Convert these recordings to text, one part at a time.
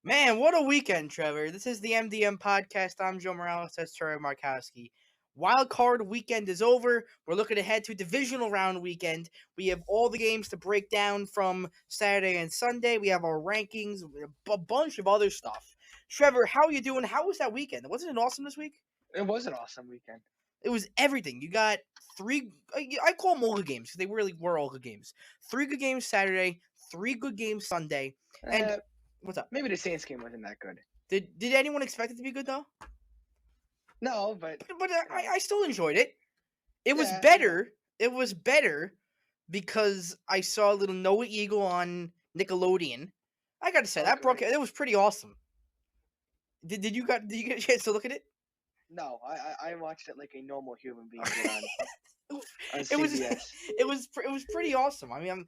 Man, what a weekend, Trevor. This is the MDM podcast. I'm Joe Morales. That's Trevor Markowski. Wildcard weekend is over. We're looking ahead to divisional round weekend. We have all the games to break down from Saturday and Sunday. We have our rankings, a bunch of other stuff. Trevor, how are you doing? How was that weekend? Wasn't it awesome this week? It was an awesome weekend. It was everything. You got three, I call them all good games because they really were all good games. 3 good games Saturday, 3 good games Sunday. And what's up? Maybe the Saints game wasn't that good. Did anyone expect it to be good though? No, but I still enjoyed it. It was Yeah, better. It was better because I saw a little Noah Eagle on Nickelodeon. I got to say that great. it was pretty awesome. Did you get a chance to look at it? No, I watched it like a normal human being did on It was CBS. it was pretty awesome. I mean,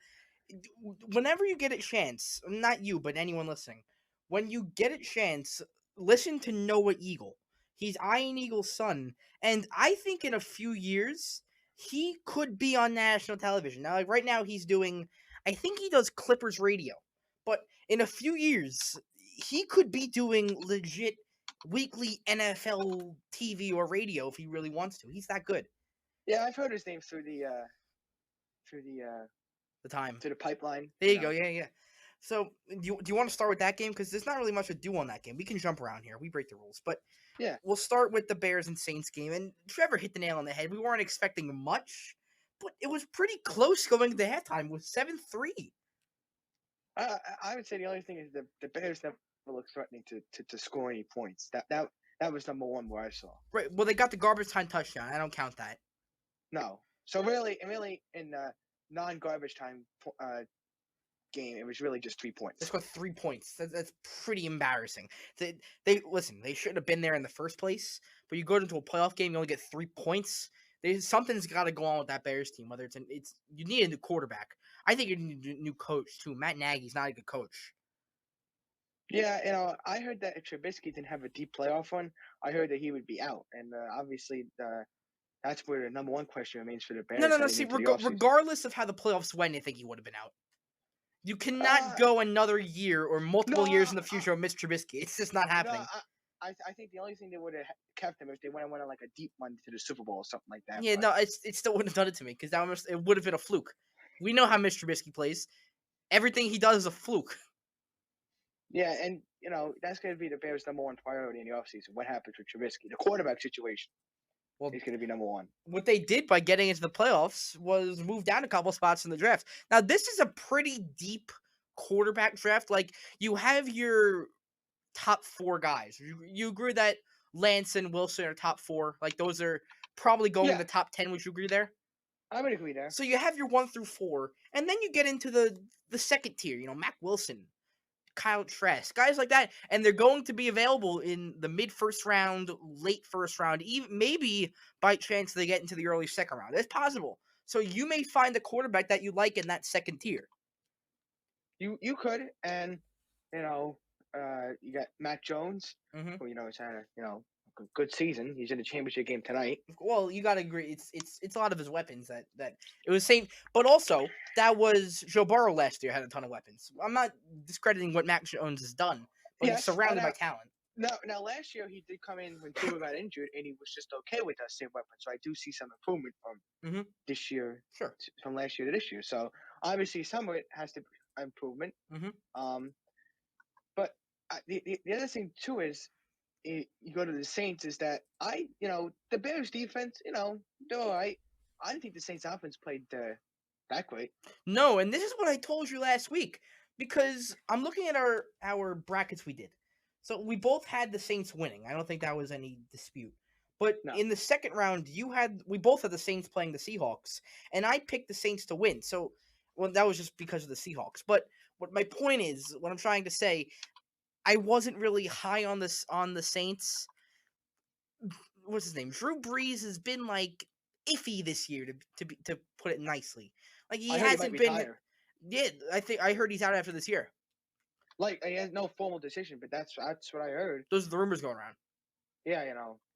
whenever you get a chance, not you, but anyone listening, when you get a chance, listen to Noah Eagle. He's Iron Eagle's son, and I think in a few years he could be on national television. Now, like right now, I think he does Clippers radio, but in a few years, he could be doing legit weekly NFL TV or radio if he really wants to. He's that good. Yeah, I've heard his name through the time. to the pipeline. There you go. Yeah. So, do you want to start with that game? Because there's not really much to do on that game. We can jump around here. We break the rules. But yeah, we'll start with the Bears and Saints game. And Trevor hit the nail on the head. We weren't expecting much, but it was pretty close going into halftime with 7-3. I would say the only thing is the Bears never looked threatening to score any points. That was number one where I saw. Right. Well, they got the garbage time touchdown. I don't count that. No. So really in non-garbage time game, it was really just 3 points. They scored 3 points. That's pretty embarrassing. They listen. They shouldn't have been there in the first place. But you go into a playoff game, you only get 3 points. Something's got to go on with that Bears team. Whether you need a new quarterback. I think you need a new coach too. Matt Nagy's not a good coach. Yeah, I heard that if Trubisky didn't have a deep playoff run, I heard that he would be out, and obviously that's where the number one question remains for the Bears. No. See, regardless of how the playoffs went, I think he would have been out. You cannot go another year or multiple years in the future with Mr. Trubisky. It's just not happening. I think the only thing that would have kept him if they went on like a deep run to the Super Bowl or something like that. Yeah, no, it still wouldn't have done it to me because it would have been a fluke. We know how Mr. Trubisky plays. Everything he does is a fluke. Yeah, and that's going to be the Bears' number one priority in the offseason. What happens with Trubisky? The quarterback situation is going to be number one. What they did by getting into the playoffs was move down a couple spots in the draft. Now, this is a pretty deep quarterback draft. Like, you have your top 4 guys. You agree that Lance and Wilson are top 4? Like, those are probably going in the top 10. Would you agree there? I would agree there. So you have your 1 through 4, and then you get into the second tier. Mac Wilson, Kyle Trask, guys like that, and they're going to be available in the mid-first round, late first round, even maybe by chance they get into the early second round. It's possible. So you may find a quarterback that you like in that second tier. You could, and you got Matt Jones, who has had a good season. He's in the championship game tonight. Well, you gotta agree. It's a lot of his weapons that it was same, but also that was Joe Burrow last year had a ton of weapons. I'm not discrediting what Mac Jones has done, but he's surrounded by talent. Now last year he did come in when Tua got injured, and he was just okay with that same weapon. So I do see some improvement from this year, from last year to this year. So obviously some of it has to be improvement. But the other thing too is, you go to the Saints, is that the Bears defense, they're all right. I didn't think the Saints offense played that great. No, and this is what I told you last week, because I'm looking at our brackets we did. So we both had the Saints winning. I don't think that was any dispute. But in the second round, we both had the Saints playing the Seahawks, and I picked the Saints to win. So, that was just because of the Seahawks. But what my point is, what I'm trying to say, I wasn't really high on the Saints. What's his name? Drew Brees has been like iffy this year, to put it nicely. Like he hasn't been. Higher. Yeah, I heard he's out after this year. Like he has no formal decision, but that's what I heard. Those are the rumors going around. Yeah,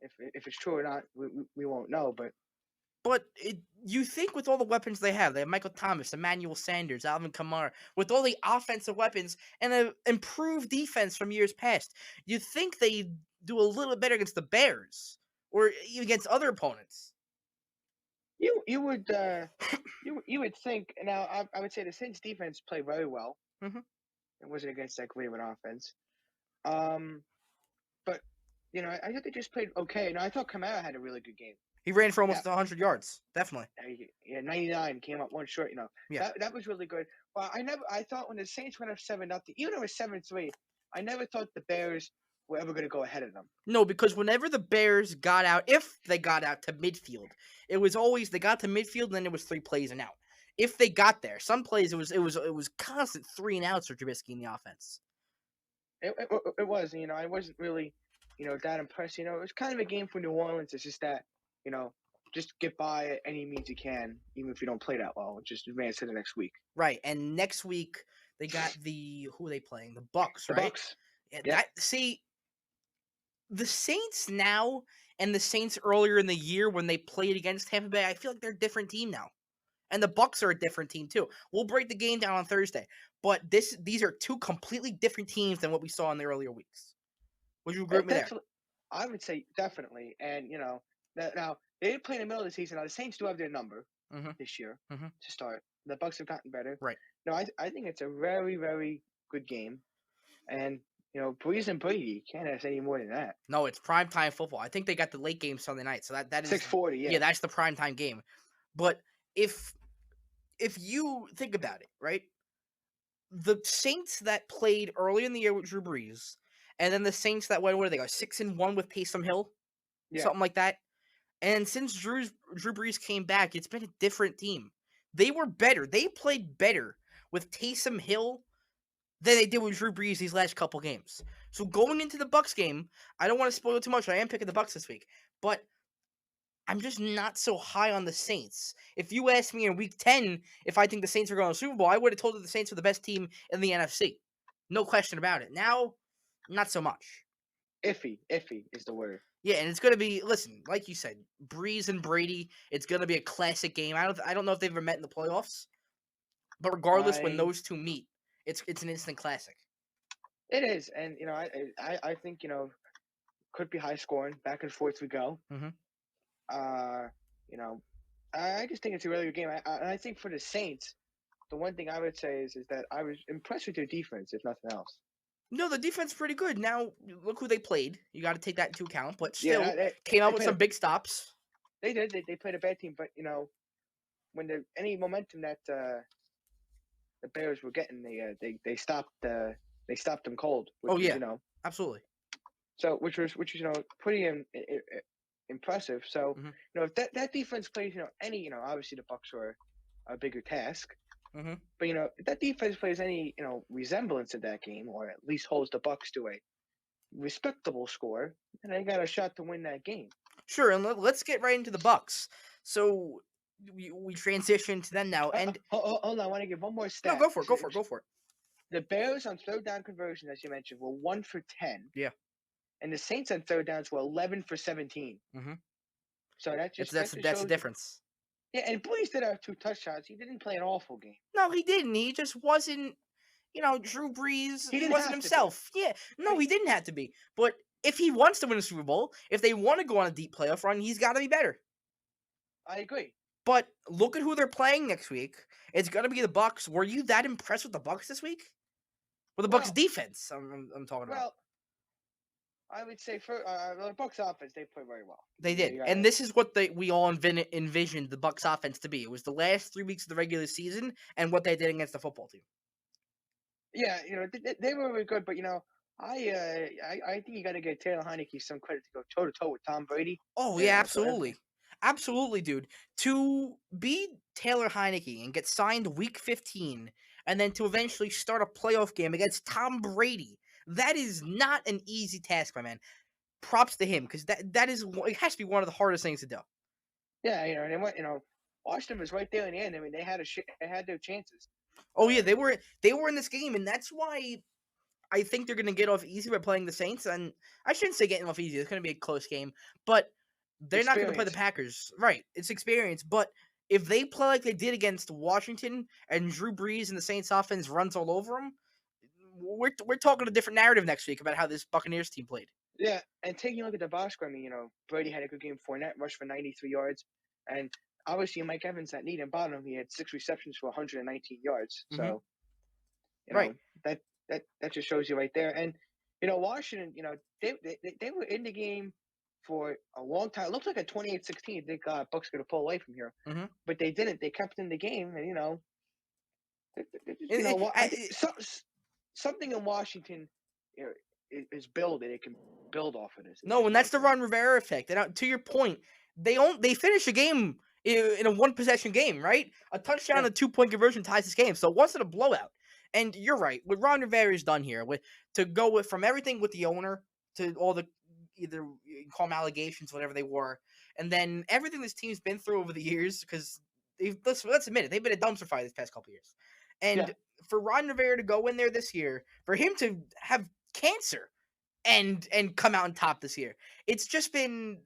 if it's true or not, we won't know. But But you think with all the weapons they have Michael Thomas, Emmanuel Sanders, Alvin Kamara, with all the offensive weapons and an improved defense from years past, you think they do a little better against the Bears or against other opponents. You would you would think. Now I would say the Saints defense played very well. Mm-hmm. It wasn't against that Cleveland offense. But I thought they just played okay. And I thought Kamara had a really good game. He ran for almost 100 yards, definitely. Yeah, 99, came up one short. Yeah. That was really good. But I thought when the Saints went up 7-0, even though it was 7-3, I never thought the Bears were ever going to go ahead of them. No, because whenever the Bears got out, if they got out to midfield, it was always they got to midfield and then it was 3 plays and out. If they got there, some plays it was constant 3 and outs for Trubisky in the offense. It was, I wasn't really, that impressed. It was kind of a game for New Orleans. It's just that, just get by at any means you can, even if you don't play that well. Just advance to the next week. Right, and next week they got who are they playing? The Bucks, right? The Bucks. Yeah. The Saints now and the Saints earlier in the year when they played against Tampa Bay, I feel like they're a different team now. And the Bucks are a different team too. We'll break the game down on Thursday. But these are 2 completely different teams than what we saw in the earlier weeks. Would you agree with me there? I would say definitely. And, now they didn't play in the middle of the season. Now the Saints do have their number this year to start. The Bucks have gotten better. Right. No, I think it's a very, very good game. And, Breeze and Brady can't ask any more than that. No, it's primetime football. I think they got the late game Sunday night. So that is 6:40, yeah. Yeah, that's the primetime game. But if you think about it, right? The Saints that played early in the year with Drew Brees, and then the Saints that went, what did they go, 6-1 with Taysom Hill? Yeah. Something like that. And since Drew Brees came back, it's been a different team. They were better. They played better with Taysom Hill than they did with Drew Brees these last couple games. So going into the Bucks game, I don't want to spoil it too much. I am picking the Bucks this week. But I'm just not so high on the Saints. If you asked me in Week 10 if I think the Saints are going to the Super Bowl, I would have told you the Saints were the best team in the NFC. No question about it. Now, not so much. Iffy is the word. Yeah, and it's going to be, listen, like you said, Breeze and Brady, it's going to be a classic game. I don't know if they've ever met in the playoffs, but regardless, when those 2 meet, it's an instant classic. It is, and I think could be high scoring, back and forth we go. Mm-hmm. I just think it's a really good game. I think for the Saints, the one thing I would say is that I was impressed with their defense, if nothing else. No, the defense is pretty good. Now, look who they played. You got to take that into account, but still, came out with some big stops. They did. They played a bad team, but, when any momentum that the Bears were getting, they stopped them cold. Which was, absolutely. So, which was pretty impressive. So, if that defense plays, obviously the Bucks were a bigger task. Mm-hmm. But if that defense plays any resemblance of that game, or at least holds the Bucks to a respectable score, then they got a shot to win that game. Sure, and let's get right into the Bucks. So we transition to them now, and hold on, I want to give one more stat. No, go for it. The Bears on third down conversion, as you mentioned, were 1 for 10. Yeah, and the Saints on third downs were 11 for 17. Mm-hmm. So that's the difference. Yeah, and Breeze did have 2 touchdowns. He didn't play an awful game. No, he didn't. He just wasn't, Drew Brees. He wasn't himself. Yeah, no, he didn't have to be. But if he wants to win a Super Bowl, if they want to go on a deep playoff run, he's got to be better. I agree. But look at who they're playing next week. It's going to be the Bucks. Were you that impressed with the Bucks this week? With the Bucks defense, I'm talking about. Well, I would say for the Bucks offense, they play very well. They did, and this is what we all envisioned the Bucks offense to be. It was the last 3 weeks of the regular season and what they did against the football team. Yeah, they were really good, but I think you got to give Taylor Heineke some credit to go toe to toe with Tom Brady. Oh yeah, absolutely, absolutely, dude. To be Taylor Heineke and get signed Week 15, and then to eventually start a playoff game against Tom Brady. That is not an easy task, my man. Props to him, because that is, it has to be one of the hardest things to do. Yeah, and they went, Washington was right there in the end. I mean, they had their chances. Oh yeah, they were in this game, and that's why I think they're going to get off easy by playing the Saints. And I shouldn't say getting off easy; it's going to be a close game. But they're not going to play the Packers. Right. It's experience. But if they play like they did against Washington and Drew Brees and the Saints offense runs all over them, we're talking a different narrative next week about how this Buccaneers team played. Yeah, and taking a look at the box score, I mean, Brady had a good game. Fournette rushed for 93 yards. And obviously Mike Evans, that need and bottom, he had 6 receptions for 119 yards. So, right. That just shows you right there. And, Washington, they were in the game for a long time. It looked like a 28-16. They got Bucks going to pull away from here. But they didn't. They kept in the game. And, something in Washington is building. It can build off of this. No, and that's the Ron Rivera effect. And to your point, they finish a game in a one possession game, right? A touchdown and a 2-point conversion ties this game, so it wasn't a blowout. And you're right. What Ron Rivera's done here, from everything with the owner to all the either you call them allegations, whatever they were, and then everything this team's been through over the years, because let's admit it, they've been a dumpster fire these past couple years. And for Ron Rivera to go in there this year, for him to have cancer and come out on top this year, it's just been.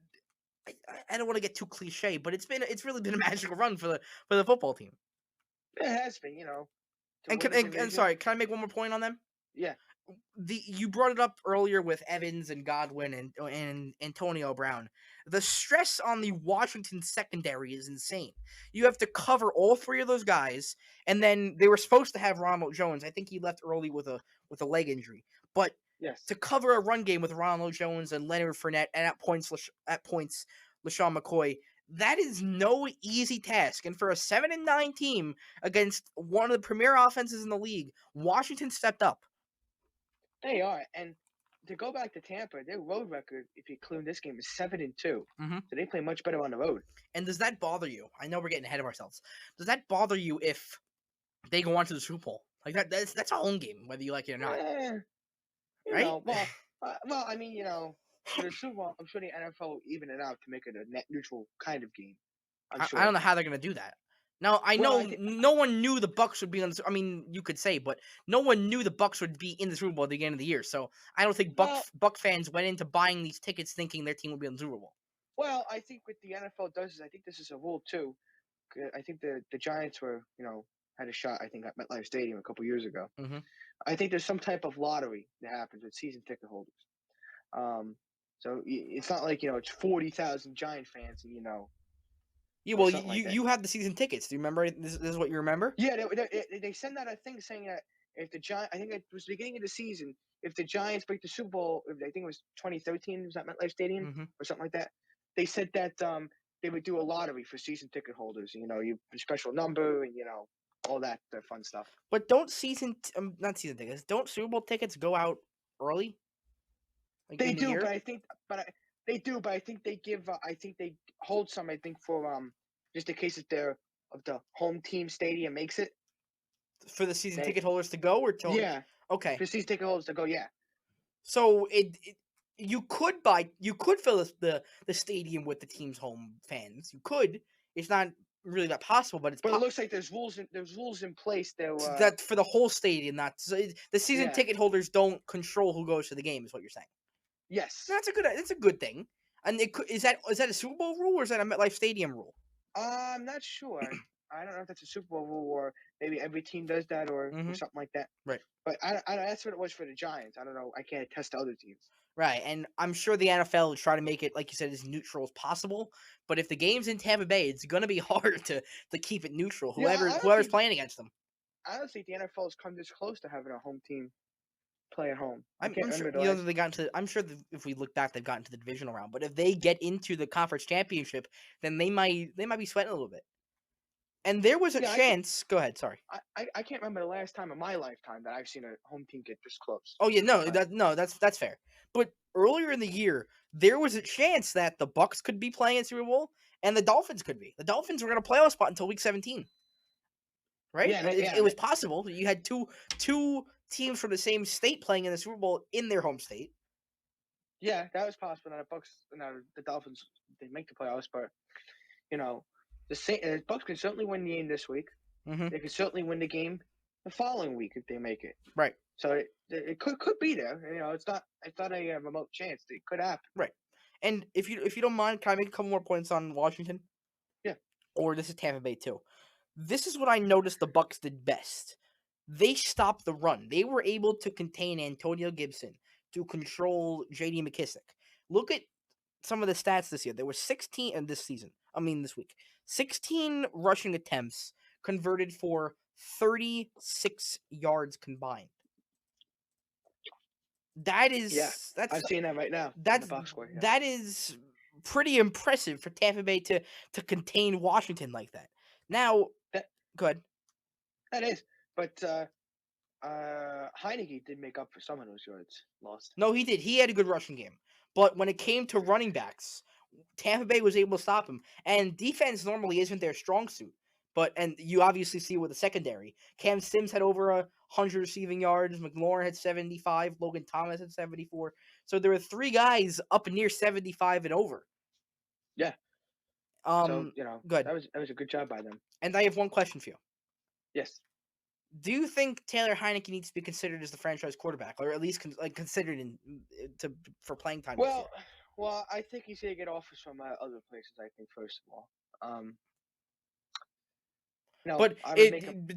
I don't want to get too cliche, but it's really been a magical run for the football team. It has been, And sorry, can I make one more point on them? Yeah. You brought it up earlier with Evans and Godwin and Antonio Brown. The stress on the Washington secondary is insane. You have to cover all three of those guys, and then they were supposed to have Ronald Jones. I think he left early with a leg injury, but to cover a run game with Ronald Jones and Leonard Fournette, and at points LaShawn McCoy, that is no easy task. And for a 7-9 team against one of the premier offenses in the league, Washington stepped up. They are, and to go back to Tampa, their road record, if you include this game, is 7-2. So they play much better on the road. And does that bother you? I know we're getting ahead of ourselves. Does that bother you if they go on to the Super Bowl? Like that's a home game, whether you like it or not. Right? I mean, for the Super Bowl, I'm sure the NFL will even it out to make it a net neutral kind of game. I don't know how they're going to do that. Now, I know no one knew the Bucs would be on. I mean, you could say, but no one knew the Bucs would be in the Super Bowl at the end of the year. So I don't think Buck fans went into buying these tickets thinking their team would be on the Super Bowl. Well, I think what the NFL does is I think this is a rule too. I think the Giants were, had a shot. I think at MetLife Stadium a couple years ago. I think there's some type of lottery that happens with season ticket holders. So it's not like it's 40,000 Giant fans, and Yeah, well, you had the season tickets. Do you remember? This is what you remember? Yeah, they send out a thing saying that if the Giants, I think it was the beginning of the season, if the Giants break the Super Bowl, I think it was 2013, it was at MetLife Stadium or something like that. They said that they would do a lottery for season ticket holders. You special number and all that fun stuff. But don't not season tickets. Don't Super Bowl tickets go out early? Like they do, but I think they give. I think they hold some. I think for just in case if the home team stadium makes it for the season ticket holders to go, or okay, for season ticket holders to go, yeah. So you could fill the stadium with the team's home fans. You could. It's not really that possible, but it looks like there's rules in place that for the whole stadium. Not so the season ticket holders don't control who goes to the game. Is what you're saying? Yes, that's a good thing. And is that a Super Bowl rule or is that a MetLife Stadium rule? I'm not sure. I don't know if that's a Super Bowl rule or maybe every team does that or something like that. Right. But I that's what it was for the Giants. I don't know. I can't attest to other teams. Right, and I'm sure the NFL will try to make it, like you said, as neutral as possible. But if the game's in Tampa Bay, it's going to be hard to keep it neutral. Whoever's playing against them. I don't think the NFL has come this close to having a home team play at home. I'm sure they got into. I'm sure that if we look back, they've gotten to the divisional round. But if they get into the conference championship, then they might be sweating a little bit. And there was a chance. Go ahead. Sorry. I can't remember the last time in my lifetime that I've seen a home team get this close. Oh yeah, that's fair. But earlier in the year, there was a chance that the Bucs could be playing in Super Bowl and the Dolphins could be. The Dolphins were going to playoff spot until week 17. Right? Yeah, it was possible. You had two teams from the same state playing in the Super Bowl in their home state. Yeah, that was possible. Now the Dolphins they make the playoffs, but the Bucs can certainly win the game this week. They can certainly win the game the following week if they make it. Right. So it could be there. It's not a remote chance. It could happen. Right. And if you don't mind, can I make a couple more points on Washington? Yeah. Or this is Tampa Bay too. This is what I noticed the Bucks did best. They stopped the run. They were able to contain Antonio Gibson, to control J.D. McKissick. Look at some of the stats this year. There were 16 in this week. 16 rushing attempts converted for 36 yards combined. That's I'm seeing that right now. That's in the box score, yeah. That is pretty impressive for Tampa Bay to contain Washington like that. Now, go ahead. That is, but Heineke did make up for some of those yards lost. No, he did. He had a good rushing game, but when it came to running backs, Tampa Bay was able to stop him. And defense normally isn't their strong suit. And you obviously see with the secondary. Cam Sims had over 100 receiving yards. McLaurin had 75. Logan Thomas had 74. So there were 3 guys up near 75 and over. Yeah. So, good. That was a good job by them. And I have one question for you. Yes. Do you think Taylor Heineke needs to be considered as the franchise quarterback, or at least considered for playing time? Well, I think he's gonna get offers from other places. I think first of all. But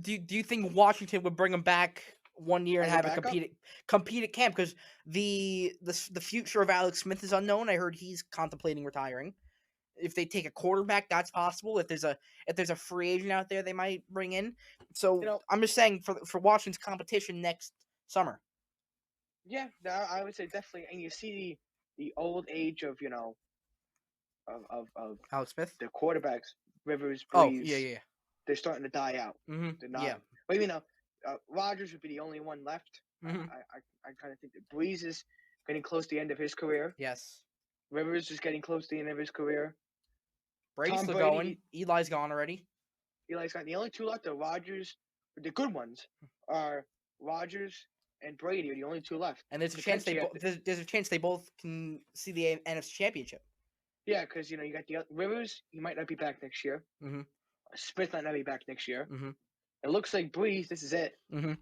do you think Washington would bring him back 1 year and have him compete at camp? Because the future of Alex Smith is unknown. I heard he's contemplating retiring. If they take a quarterback, that's possible. If there's a free agent out there, they might bring in. So I'm just saying for Washington's competition next summer. Yeah, I would say definitely. And you see the old age of of Alex Smith, the quarterbacks, Rivers, Brees. Oh yeah. They're starting to die out. Mm-hmm. They're not. Yeah. But Rodgers would be the only one left. Mm-hmm. I kind of think that Brees is getting close to the end of his career. Yes. Rivers is getting close to the end of his career. Brady's still going. Eli's gone already. Eli's gone. The only 2 left are Rodgers. The good ones are Rodgers and Brady are the only 2 left. And there's a chance there's a chance they both can see the NFC Championship. Yeah, because you got the Rivers. He might not be back next year. Mm-hmm. Smith might not be back next year. Mm-hmm. It looks like Brees. This is it. Mm-hmm.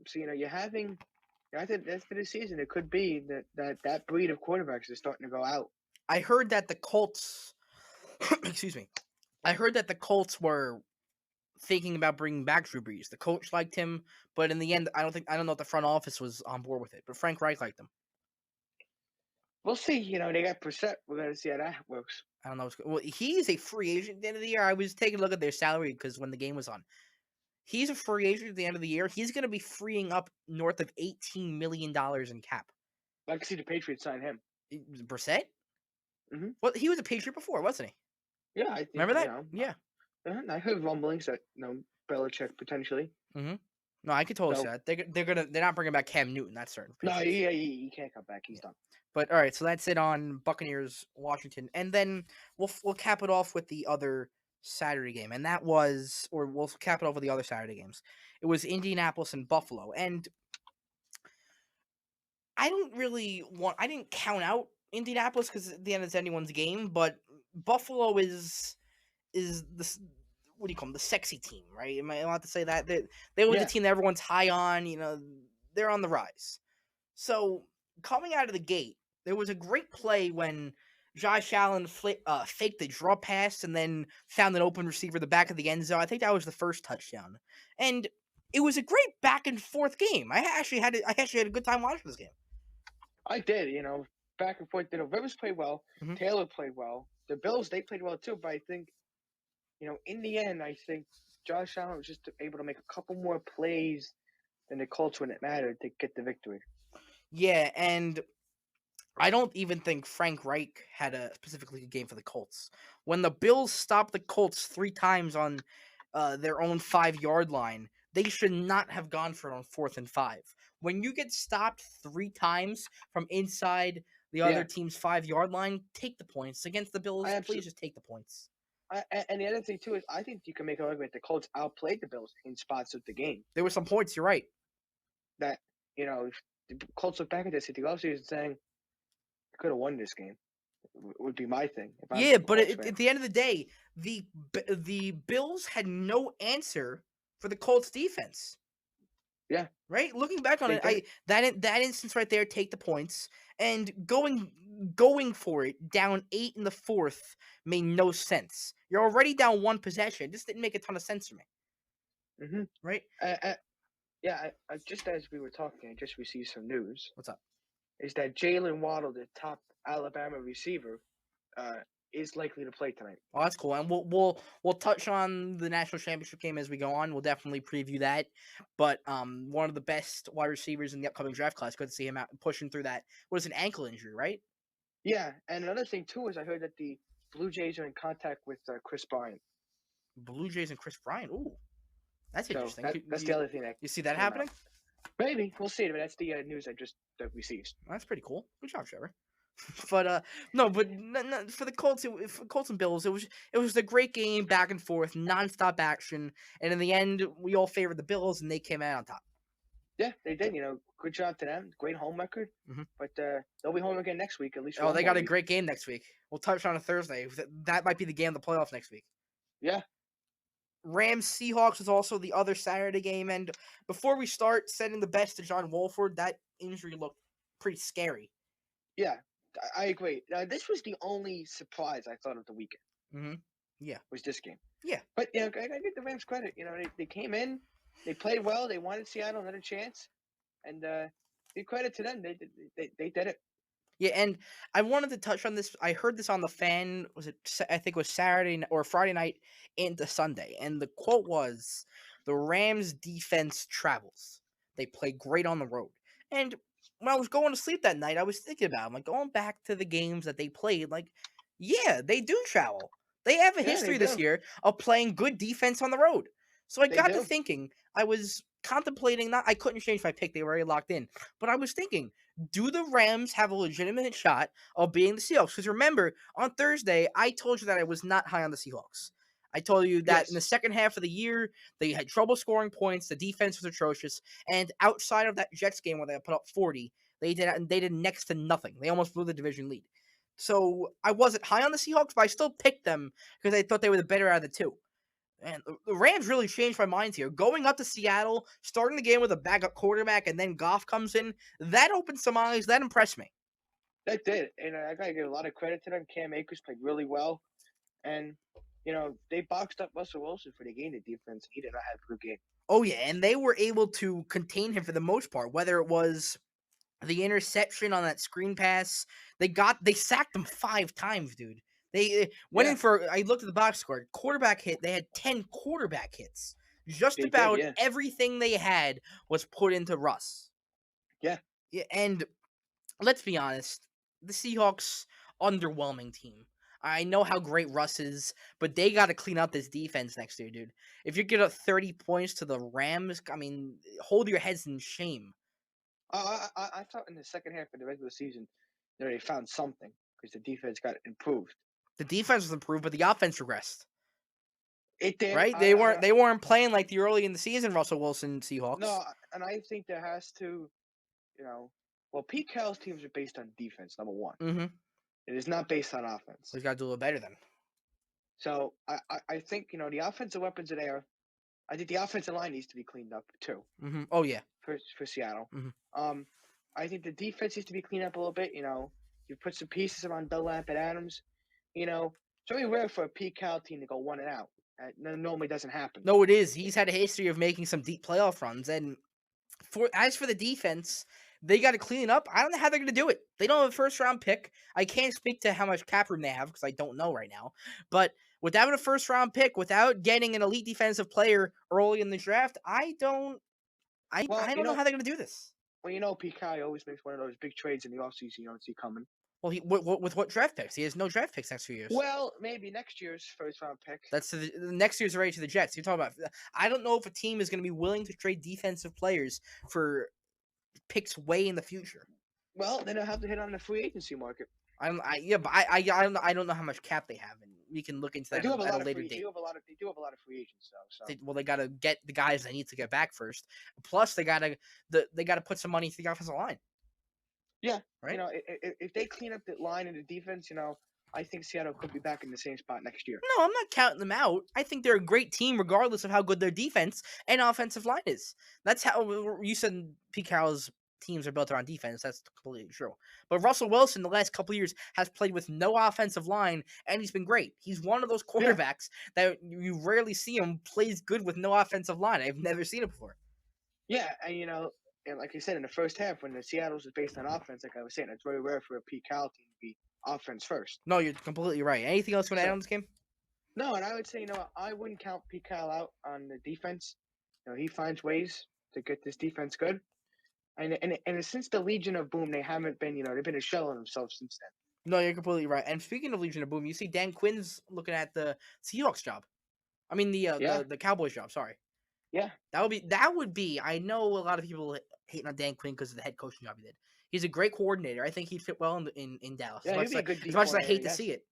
So you're having. I think that's for the season. It could be that breed of quarterbacks is starting to go out. I heard that the Colts. Excuse me. I heard that the Colts were thinking about bringing back Drew Brees. The coach liked him, but in the end, I don't know if the front office was on board with it. But Frank Reich liked him. We'll see. They got Brissett. We're gonna see how that works. I don't know. Well, he's a free agent at the end of the year. I was taking a look at their salary because when the game was on, he's a free agent at the end of the year. He's going to be freeing up north of $18 million in cap. I can see the Patriots sign him. Brissett? Mm-hmm. Well, he was a Patriot before, wasn't he? Yeah, I think, remember that. Yeah, I heard rumblings that Belichick potentially. Mm-hmm. No, I could totally see that. They're not bringing back Cam Newton. That's certain. No, he can't come back. He's done. But all right, so that's it on Buccaneers Washington, and then we'll cap it off with the other Saturday game, and that was, or we'll cap it off with the other Saturday games. It was Indianapolis and Buffalo, and I didn't count out Indianapolis because at the end it's anyone's game, but Buffalo is the, what do you call them, the sexy team, right? Am I allowed to say that? They were the team that everyone's high on. They're on the rise. So coming out of the gate, there was a great play when Josh Allen faked the draw pass and then found an open receiver at the back of the end zone. I think that was the first touchdown, and it was a great back and forth game. I actually had a good time watching this game. I did, back and forth. Rivers played well. Mm-hmm. Taylor played well. The Bills, they played well too. But I think, in the end, I think Josh Allen was just able to make a couple more plays than the Colts when it mattered to get the victory. Yeah, and I don't even think Frank Reich had a specifically good game for the Colts. When the Bills stopped the Colts 3 times on their own 5-yard line, they should not have gone for it on 4th and 5. When you get stopped 3 times from inside the other team's 5-yard line, take the points. Against the Bills, please just take the points. And the other thing, too, is I think you can make an argument the Colts outplayed the Bills in spots of the game. There were some points, you're right. That, if the Colts look back at this at the offseason saying, could have won this game. Would be my thing. Yeah, but at the end of the day, the Bills had no answer for the Colts defense. Yeah. Right? Looking back on it, that instance right there, take the points, and going for it down 8 in the fourth made no sense. You're already down one possession. This didn't make a ton of sense to me. Mm-hmm. Right? Yeah. Just as we were talking, I just received some news. What's up? Is that Jalen Waddle, the top Alabama receiver, is likely to play tonight. Oh, that's cool. And we'll touch on the national championship game as we go on. We'll definitely preview that. But one of the best wide receivers in the upcoming draft class. Good to see him out pushing through that. What is an ankle injury, right? Yeah, and another thing too is I heard that the Blue Jays are in contact with Chris Bryant. Blue Jays and Chris Bryant. Ooh, that's interesting. That's the other thing that you see that happening. Maybe we'll see. But that's the news I just received. That's pretty cool. Good job, Trevor. But no, but for the Colts, for Colts and Bills, it was a great game, back and forth, nonstop action, and in the end, we all favored the Bills, and they came out on top. Yeah, they did. Good job to them. Great home record. Mm-hmm. But they'll be home again next week, at least. Oh, they got a great game next week. We'll touch on a Thursday. That might be the game of the playoffs next week. Yeah. Rams Seahawks is also the other Saturday game, and before we start sending the best to John Wolford, that injury looked pretty scary. Yeah, I agree. This was the only surprise I thought of the weekend. Mm-hmm. Yeah, was this game. Yeah, but I gotta give the Rams credit. They came in, they played well, they wanted Seattle another chance, and give credit to them. They did it. Yeah, and I wanted to touch on this. I heard this on the Fan. I think it was Saturday or Friday night into Sunday, and the quote was, "The Rams' defense travels. They play great on the road." And when I was going to sleep that night, I was thinking about it. I'm like, going back to the games that they played. Like, yeah, they do travel. They have a history this year of playing good defense on the road. So I got to thinking. I was contemplating. I couldn't change my pick. They were already locked in. But I was thinking, do the Rams have a legitimate shot of beating the Seahawks? Because remember, on Thursday, I told you that I was not high on the Seahawks. I told you that in the second half of the year, they had trouble scoring points. The defense was atrocious. And outside of that Jets game where they put up 40, they did next to nothing. They almost blew the division lead. So I wasn't high on the Seahawks, but I still picked them because I thought they were the better out of the two. And the Rams really changed my mind here. Going up to Seattle, starting the game with a backup quarterback, and then Goff comes in, that opened some eyes. That impressed me. That did. And I got to give a lot of credit to them. Cam Akers played really well. And, they boxed up Russell Wilson for the game. The defense, he did not have a good game. Oh, yeah. And they were able to contain him for the most part, whether it was the interception on that screen pass. They sacked him 5 times, dude. They went in for, I looked at the box score, quarterback hit. They had 10 quarterback hits. Just about everything they had was put into Russ. Yeah. Yeah, and let's be honest, the Seahawks, underwhelming team. I know how great Russ is, but they got to clean up this defense next year, dude. If you get up 30 points to the Rams, I mean, hold your heads in shame. I thought in the second half of the regular season, they found something because the defense got improved. The defense was improved, but the offense regressed. It did, right? They weren't playing like the early in the season Russell Wilson Seahawks. No, and I think there has to, Pete Carroll's teams are based on defense. Number one, it is not based on offense. He's got to do a little better then. So I think the offensive weapons are there. I think the offensive line needs to be cleaned up too. Mm-hmm. Oh yeah, for Seattle. Mm-hmm. I think the defense needs to be cleaned up a little bit. You put some pieces around Dunlap and Adams. It's really rare for a Pete Carroll team to go 1 and out. That normally doesn't happen. No, it is. He's had a history of making some deep playoff runs, and as for the defense, they got to clean it up. I don't know how they're going to do it. They don't have a first-round pick. I can't speak to how much cap room they have because I don't know right now. But without a first-round pick, without getting an elite defensive player early in the draft, I don't know how they're going to do this. Well, Pete Carroll always makes one of those big trades in the offseason you don't see coming. Well, with what draft picks? He has no draft picks next few years. Well, maybe next year's first-round pick. That's the next year's already to the Jets. You're talking about. I don't know if a team is going to be willing to trade defensive players for picks way in the future. Well, then they'll have to hit on the free agency market. I don't know how much cap they have, and we can look into that at a later date. They do have a lot of free agents, though. So. They got to get the guys they need to get back first. Plus, they got to put some money to the offensive line. Yeah, right. If they clean up the line and the defense, I think Seattle could be back in the same spot next year. No, I'm not counting them out. I think they're a great team regardless of how good their defense and offensive line is. That's how you said Pete Carroll's teams are built around defense. That's completely true. But Russell Wilson, the last couple of years, has played with no offensive line, and he's been great. He's one of those quarterbacks that you rarely see him plays good with no offensive line. I've never seen it before. Yeah, and and like you said, in the first half, when the Seattle's was based on offense, like I was saying, it's very rare for a Pete Carroll team to be offense first. No, you're completely right. Anything else you want to add on this game? No, and I would say, I wouldn't count Pete Carroll out on the defense. He finds ways to get this defense good. And since the Legion of Boom, they haven't been, they've been a shell of themselves since then. No, you're completely right. And speaking of Legion of Boom, you see Dan Quinn's looking at the Seahawks job. I mean the Cowboys job. Sorry. Yeah, that would be. I know a lot of people hating on Dan Quinn because of the head coaching job he did. He's a great coordinator. I think he'd fit well in Dallas. Yeah, as much as I hate to see it.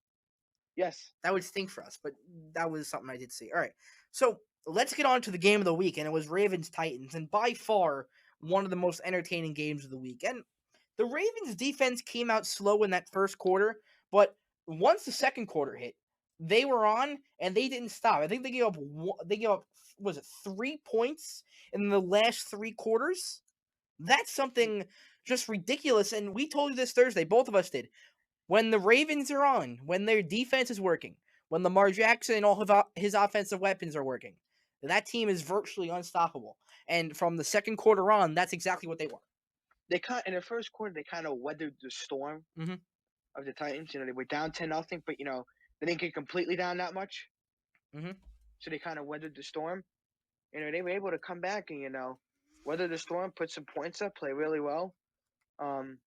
Yes, that would stink for us, but that was something I did see. All right, so let's get on to the game of the week, and it was Ravens Titans, and by far one of the most entertaining games of the week. And the Ravens defense came out slow in that first quarter, but once the second quarter hit, they were on and they didn't stop. I think they gave up was it 3 points in the last 3 quarters? That's something just ridiculous. And we told you this Thursday, both of us did. When the Ravens are on, when their defense is working, when Lamar Jackson and all of his offensive weapons are working, that team is virtually unstoppable. And from the second quarter on, that's exactly what they were. In the first quarter, they kind of weathered the storm of the Titans. They were down 10-0, but they didn't get completely down that much. So they kind of weathered the storm. They were able to come back and weather the storm, put some points up, play really well. And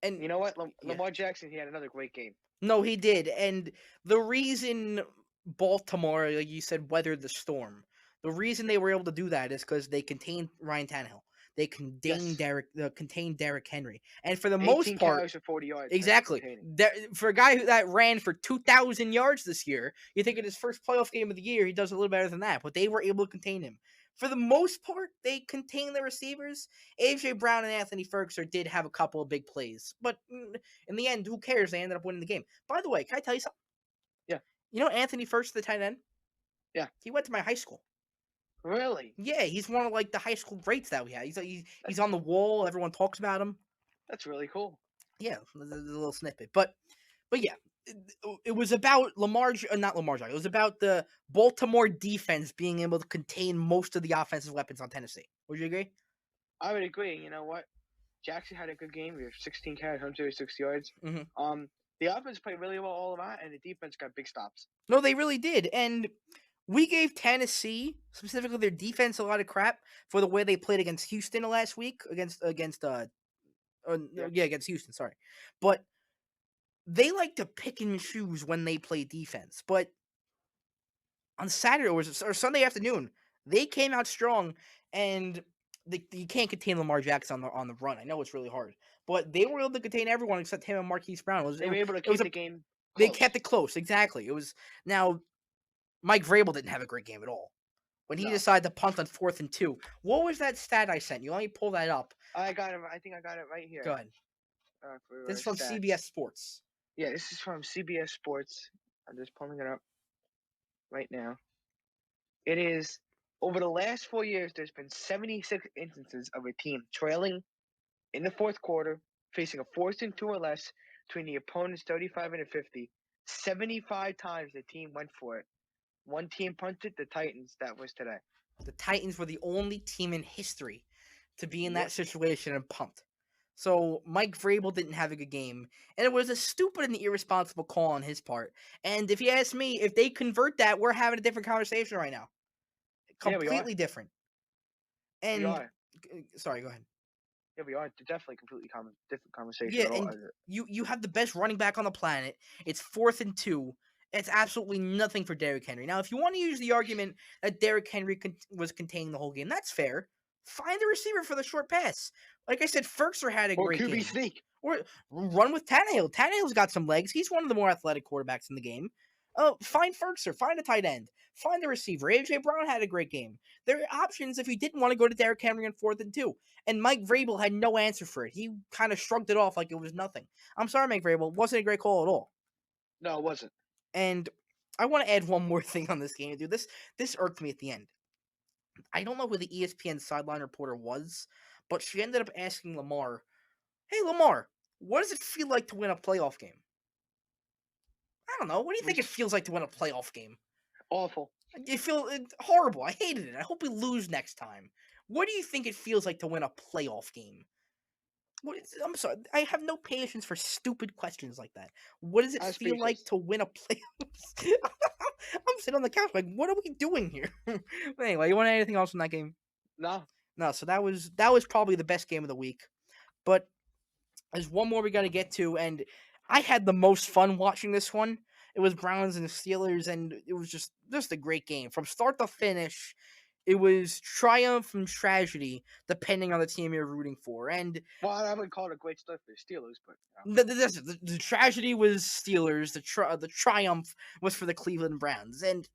you know what, Lamar Jackson, he had another great game. No, he did, and the reason Baltimore, like you said, weathered the storm. The reason they were able to do that is because they contained Ryan Tannehill. They contained Derrick Henry, and for the most part, carries for 40 yards. Exactly. For a guy that ran for 2,000 yards this year, you think in his first playoff game of the year he does a little better than that. But they were able to contain him. For the most part, they contained the receivers. A.J. Brown and Anthony Ferguson did have a couple of big plays, but in the end, who cares? They ended up winning the game. By the way, can I tell you something? Yeah. You know Anthony Ferguson, the tight end? Yeah. He went to my high school. Really? Yeah, he's one of the high school greats that we had. He's on the wall. Everyone talks about him. That's really cool. Yeah, there's a little snippet, but yeah, it was about not Lamar Jackson. It was about the Baltimore defense being able to contain most of the offensive weapons on Tennessee. Would you agree? I would agree. You know what? Jackson had a good game. We have 16 carries, 136 yards. The offense played really well all around, and the defense got big stops. No, they really did, and we gave Tennessee, specifically their defense, a lot of crap for the way they played against Houston last week against Houston. Sorry, but they like to pick and choose when they play defense. But on Saturday or Sunday afternoon, they came out strong, and you can't contain Lamar Jackson on the run. I know it's really hard, but they were able to contain everyone except him and Marquise Brown. They were able to keep the game close. They kept it close. Exactly. It was now. Mike Vrabel didn't have a great game at all. When he decided to punt on 4th and 2. What was that stat I sent you? Let me pull that up. I got it. I think I got it right here. Go ahead. This is from CBS Sports. Yeah, this is from CBS Sports. I'm just pulling it up right now. It is, over the last 4 years, there's been 76 instances of a team trailing in the fourth quarter, facing a 4th and 2 or less between the opponent's 35 and 50. 75 times the team went for it. One team punted, the Titans. That was today. The Titans were the only team in history to be in that situation and punt. So Mike Vrabel didn't have a good game, and it was a stupid and irresponsible call on his part. And if you ask me, if they convert that, we're having a different conversation right now. Completely different. And we are. Sorry, go ahead. Yeah, we are definitely completely different conversation. Yeah, and you have the best running back on the planet. It's 4th and 2. It's absolutely nothing for Derrick Henry. Now, if you want to use the argument that Derrick Henry was containing the whole game, that's fair. Find a receiver for the short pass. Like I said, Ferguson had a great game. Or QB sneak. Or run with Tannehill. Tannehill's got some legs. He's one of the more athletic quarterbacks in the game. Find Ferguson. Find a tight end. Find a receiver. A.J. Brown had a great game. There are options if you didn't want to go to Derrick Henry on 4th and 2. And Mike Vrabel had no answer for it. He kind of shrugged it off like it was nothing. I'm sorry, Mike Vrabel. It wasn't a great call at all. No, it wasn't. And I want to add one more thing on this game, dude. This irked me at the end. I don't know who the ESPN sideline reporter was, but she ended up asking Lamar, "Hey, Lamar, what does it feel like to win a playoff game?" I don't know. What do you think it feels like to win a playoff game? Awful. You feel horrible. I hated it. I hope we lose next time. What do you think it feels like to win a playoff game? I'm sorry. I have no patience for stupid questions like that. What does it feel like to win a playoff? I'm sitting on the couch like, what are we doing here? Anyway, you want anything else from that game? No. No. So that was probably the best game of the week. But there's one more we got to get to, and I had the most fun watching this one. It was Browns and Steelers, and it was just a great game from start to finish. It was triumph and tragedy, depending on the team you're rooting for. And well, I wouldn't call it a great start for the Steelers, but the tragedy was Steelers. The triumph was for the Cleveland Browns. And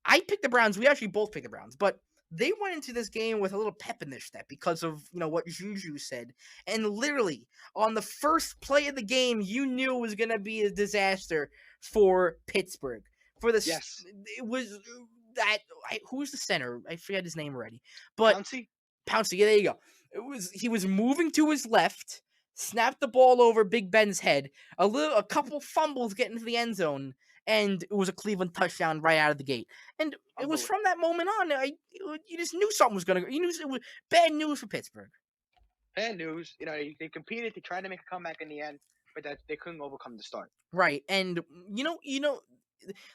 I picked the Browns. We actually both picked the Browns, but they went into this game with a little pep in their step because of what Juju said. And literally on the first play of the game, you knew it was gonna be a disaster for Pittsburgh. For the it was that who's the center? I forget his name already. But Pouncey. Yeah, there you go. He was moving to his left, snapped the ball over Big Ben's head. A couple fumbles getting to the end zone. And it was a Cleveland touchdown right out of the gate. And it was from that moment on, you just knew something was going to go. You knew it was bad news for Pittsburgh. Bad news. They competed. They tried to make a comeback in the end, but they couldn't overcome the start. Right. And,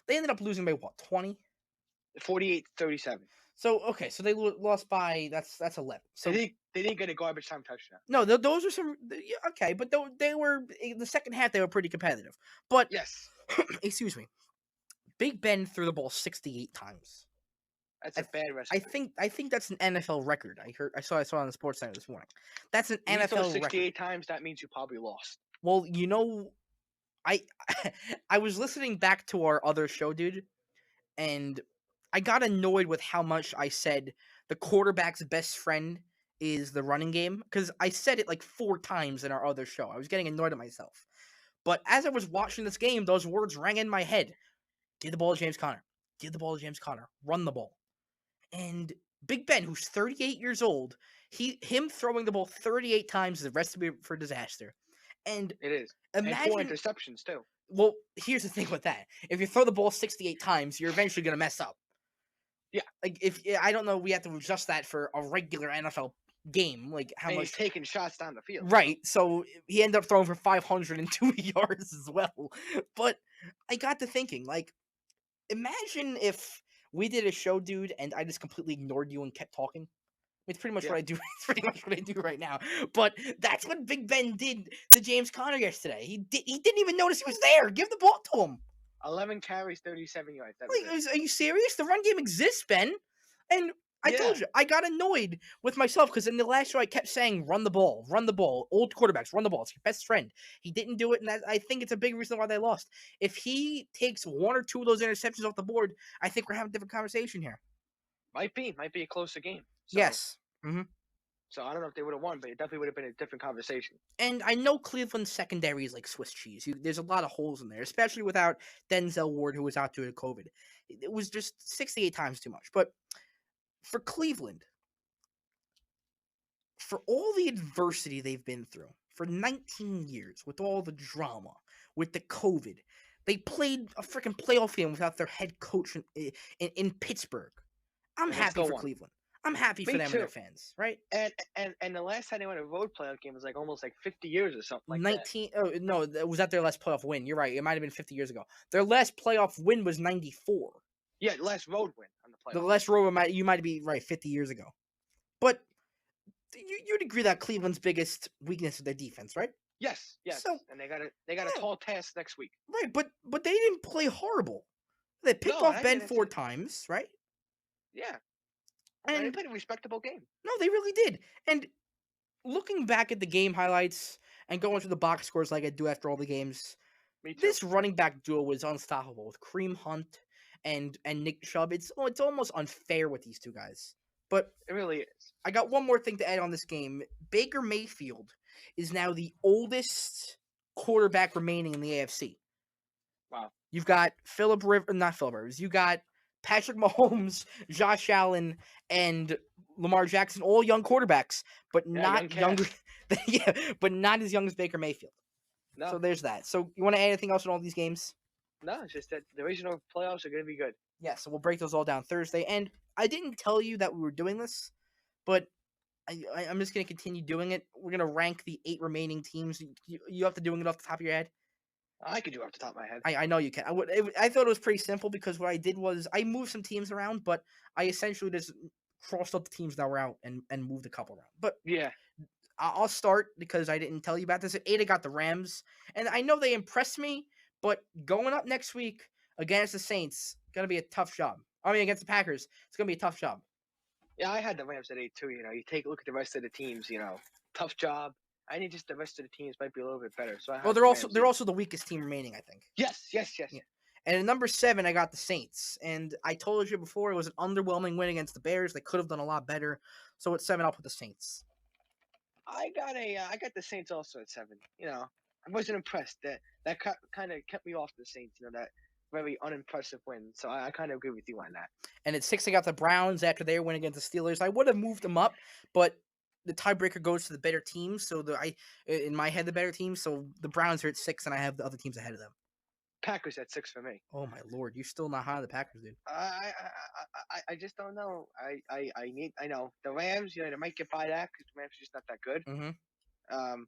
they ended up losing by what, 20? 48-37. So, okay. So they lost by, that's 11. So they didn't get a garbage time touchdown. No, those are some, okay. But they were, the second half, they were pretty competitive. But, yes. Excuse me. Big Ben threw the ball 68 times. That's a bad recipe. I think that's an NFL record. I saw on the Sports Center this morning. That's an NFL record. 68 times. That means you probably lost. Well, I was listening back to our other show, dude, and I got annoyed with how much I said the quarterback's best friend is the running game, because I said it like 4 times in our other show. I was getting annoyed at myself. But as I was watching this game, those words rang in my head. Give the ball to James Conner. Give the ball to James Conner. Run the ball. And Big Ben, who's 38 years old, him throwing the ball 38 times is a recipe for disaster. And it is. Imagine, and 4 interceptions too. Well, here's the thing with that. If you throw the ball 68 times, you're eventually going to mess up. Yeah. Like, I don't know, we have to adjust that for a regular NFL game. Like, how much. He's taking shots down the field. Right. So he ended up throwing for 502 yards as well. But I got to thinking, like, imagine if we did a show, dude, and I just completely ignored you and kept talking. It's pretty much what I do. It's pretty much what I do right now. But that's what Big Ben did to James Conner yesterday. He didn't even notice he was there. Give the ball to him. 11 carries, 37 yards. Are you serious? The run game exists, Ben. And I told you, I got annoyed with myself because in the last show I kept saying, run the ball. Old quarterbacks, run the ball. It's your best friend. He didn't do it, and I think it's a big reason why they lost. If he takes 1 or 2 of those interceptions off the board, I think we're having a different conversation here. Might be a closer game. So, yes. Mm-hmm. So I don't know if they would have won, but it definitely would have been a different conversation. And I know Cleveland's secondary is like Swiss cheese. There's a lot of holes in there, especially without Denzel Ward, who was out due to COVID. It was just 68 times too much. But for Cleveland, for all the adversity they've been through, for 19 years, with all the drama, with the COVID, they played a freaking playoff game without their head coach in Pittsburgh. I'm happy for Cleveland. I'm happy for them and their fans, right? And the last time they won a road playoff game was like almost like 50 years or something like 19, that. Oh, no, it was that their last playoff win. You're right. It might have been 50 years ago. Their last playoff win was 94. Yeah, last road win on the playoffs. The last road win, you might be right, 50 years ago. But you'd agree that Cleveland's biggest weakness is their defense, right? Yes. So, and they got a tall task next week. Right, but they didn't play horrible. They picked off Ben 4 times, right? Yeah. And they played a respectable game. No, they really did. And looking back at the game highlights and going through the box scores like I do after all the games, this running back duo was unstoppable with Kareem Hunt and Nick Chubb. It's almost unfair with these two guys. But it really is. I got one more thing to add on this game. Baker Mayfield is now the oldest quarterback remaining in the AFC. Wow. You've got not Philip Rivers. You got Patrick Mahomes, Josh Allen, and Lamar Jackson, all young quarterbacks, but not younger. Yeah, but not as young as Baker Mayfield. No. So there's that. So you want to add anything else in all these games? No, it's just that the regional playoffs are going to be good. Yeah, so we'll break those all down Thursday. And I didn't tell you that we were doing this, but I'm just going to continue doing it. We're going to rank the 8 remaining teams. You have to do it off the top of your head? I could do it off the top of my head. I know you can. I thought it was pretty simple because what I did was I moved some teams around, but I essentially just crossed up the teams that were out and moved a couple around. But yeah, I'll start because I didn't tell you about this. At 8, I got the Rams, and I know they impressed me, but going up next week against the Saints, gonna be a tough job. I mean, against the Packers, it's gonna be a tough job. Yeah, I had the Rams at 8 too. You take a look at the rest of the teams. Tough job. I think just the rest of the teams might be a little bit better. So they're also the weakest team remaining, I think. Yes. Yeah. And at number 7, I got the Saints. And I told you before, it was an underwhelming win against the Bears. They could have done a lot better. So at 7, I'll put the Saints. I got the Saints also at 7. I wasn't impressed. That kind of kept me off the Saints. That very unimpressive win. So I kind of agree with you on that. And at 6, I got the Browns after their win against the Steelers. I would have moved them up, but the tiebreaker goes to the better team. So in my head, the better team. So the Browns are at 6, and I have the other teams ahead of them. Packers at 6 for me. Oh my lord, you're still not high on the Packers, dude. I just don't know. I know the Rams. They might get by that because the Rams are just not that good. Mm-hmm.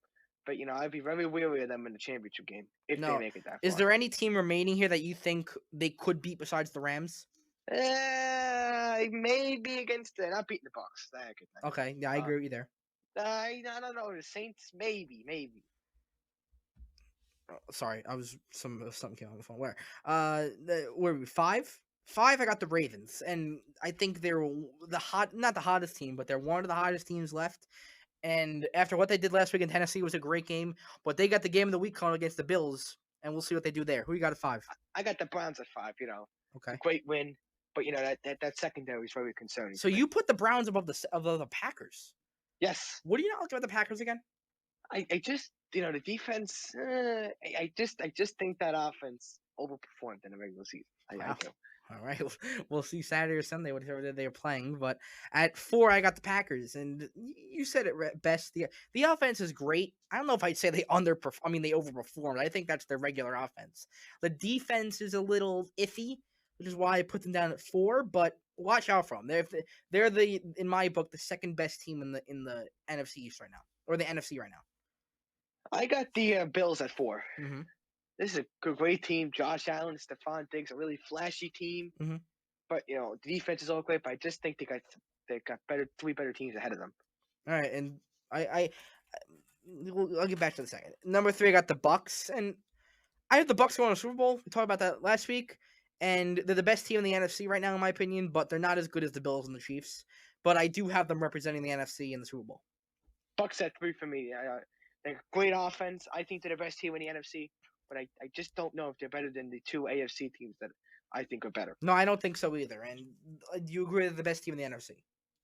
But I'd be very weary of them in the championship game if they make it that far. Is there any team remaining here that you think they could beat besides the Rams? Maybe against not beating the Bucks. Okay, yeah, I agree with you there. I don't know. The Saints, maybe. Sorry, I was something came on the phone. Where were we? 5? 5, I got the Ravens, and I think they're not the hottest team, but they're one of the hottest teams left. And after what they did last week in Tennessee, it was a great game. But they got the game of the week coming against the Bills, and we'll see what they do there. Who you got at 5? I got the Browns at 5. Okay, great win, but that secondary is very concerning. So you put the Browns above the Packers? Yes. What do you not like about the Packers again? I just the defense. I just think that offense overperformed in the regular season. I do. All right, we'll see Saturday or Sunday whatever they're playing. But at 4, I got the Packers, and you said it best. The offense is great. I don't know if I'd say they underperform. I mean, they overperformed. I think that's their regular offense. The defense is a little iffy, which is why I put them down at 4. But watch out for them. They're in my book the second best team in the NFC East right now, or the NFC right now. I got the Bills at 4. Mm-hmm. This is a great team. Josh Allen, Stephon Diggs, a really flashy team. Mm-hmm. But the defense is all great. But I just think they got 3 better teams ahead of them. All right, and I'll get back to the second. Number 3, I got the Bucks, and I have the Bucks going to the Super Bowl. We talked about that last week, and they're the best team in the NFC right now, in my opinion. But they're not as good as the Bills and the Chiefs. But I do have them representing the NFC in the Super Bowl. Bucks at 3 for me. They're great offense. I think they're the best team in the NFC. But I just don't know if they're better than the 2 AFC teams that I think are better. No, I don't think so either. And do you agree they're the best team in the NFC?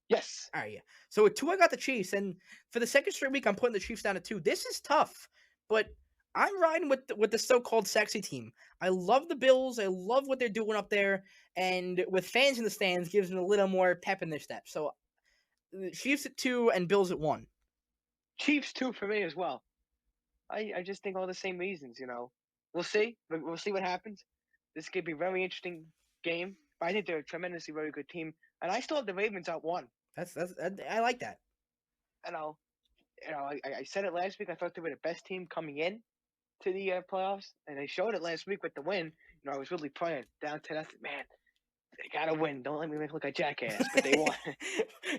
Yes. All right, yeah. So at 2, I got the Chiefs. And for the second straight week, I'm putting the Chiefs down at 2. This is tough. But I'm riding with the so-called sexy team. I love the Bills. I love what they're doing up there. And with fans in the stands, gives them a little more pep in their step. So Chiefs at 2 and Bills at 1. Chiefs 2 for me as well. I just think all the same reasons, We'll see. We'll see what happens. This could be a very interesting game. But I think they're a tremendously very good team. And I still have the Ravens at 1. I like that. I said it last week. I thought they were the best team coming in to the playoffs. And they showed it last week with the win. I was really praying down to that. Man, they got to win. Don't let me look like a jackass. But they won.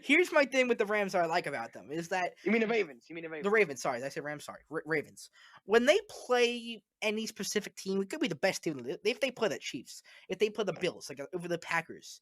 Here's my thing with the Rams that I like about them is that... You mean the Ravens? The Ravens, sorry. I said Rams, sorry. Ravens. When they play any specific team, it could be the best team. If they play the Chiefs, if they play the Bills, like over the Packers,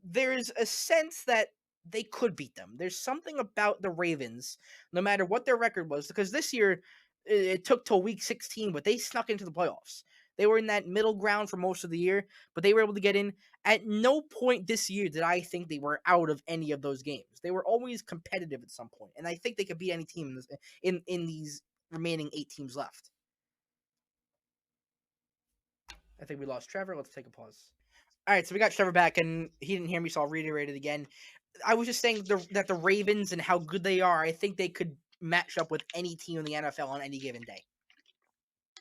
there's a sense that they could beat them. There's something about the Ravens, no matter what their record was, because this year it took till week 16, but they snuck into the playoffs. They were in that middle ground for most of the year, but they were able to get in. At no point this year did I think they were out of any of those games. They were always competitive at some point, and I think they could beat any team in these remaining 8 teams left. I think we lost Trevor. Let's take a pause. All right, so we got Trevor back, and he didn't hear me, so I'll reiterate it again. I was just saying that the Ravens and how good they are, I think they could match up with any team in the NFL on any given day.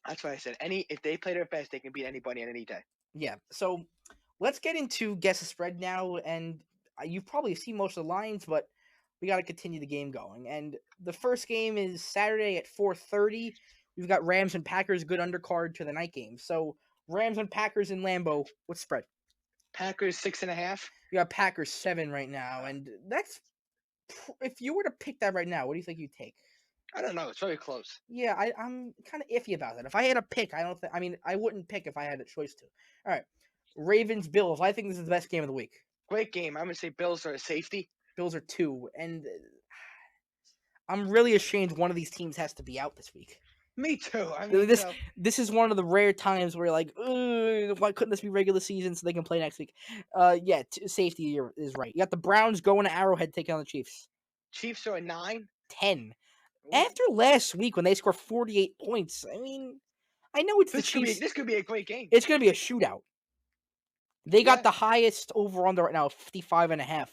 That's what I said. If they play their best, they can beat anybody on any day. Yeah. So let's get into guess the spread now, and you've probably seen most of the lines, but we got to continue the game going. And the first game is Saturday at 4:30. We've got Rams and Packers, good undercard to the night game. So Rams and Packers in Lambeau. What's spread? Packers 6.5. You got Packers 7 right now, and that's if you were to pick that right now, what do you think you'd take? I don't know. It's very close. Yeah, I'm kind of iffy about that. If I had a pick, I don't think. I mean, I wouldn't pick if I had a choice to. All right, Ravens Bills. I think this is the best game of the week. Great game. I'm gonna say Bills are a safety. Bills are 2, and I'm really ashamed one of these teams has to be out this week. Me too. I mean, this is one of the rare times where you're like, why couldn't this be regular season so they can play next week? Yeah, safety is right. You got the Browns going to Arrowhead taking on the Chiefs. Chiefs are a 9. 10. Ooh. After last week when they scored 48 points, I mean, I know it's the Chiefs. This could be a great game. It's going to be a shootout. They got the highest over-under right now, 55.5.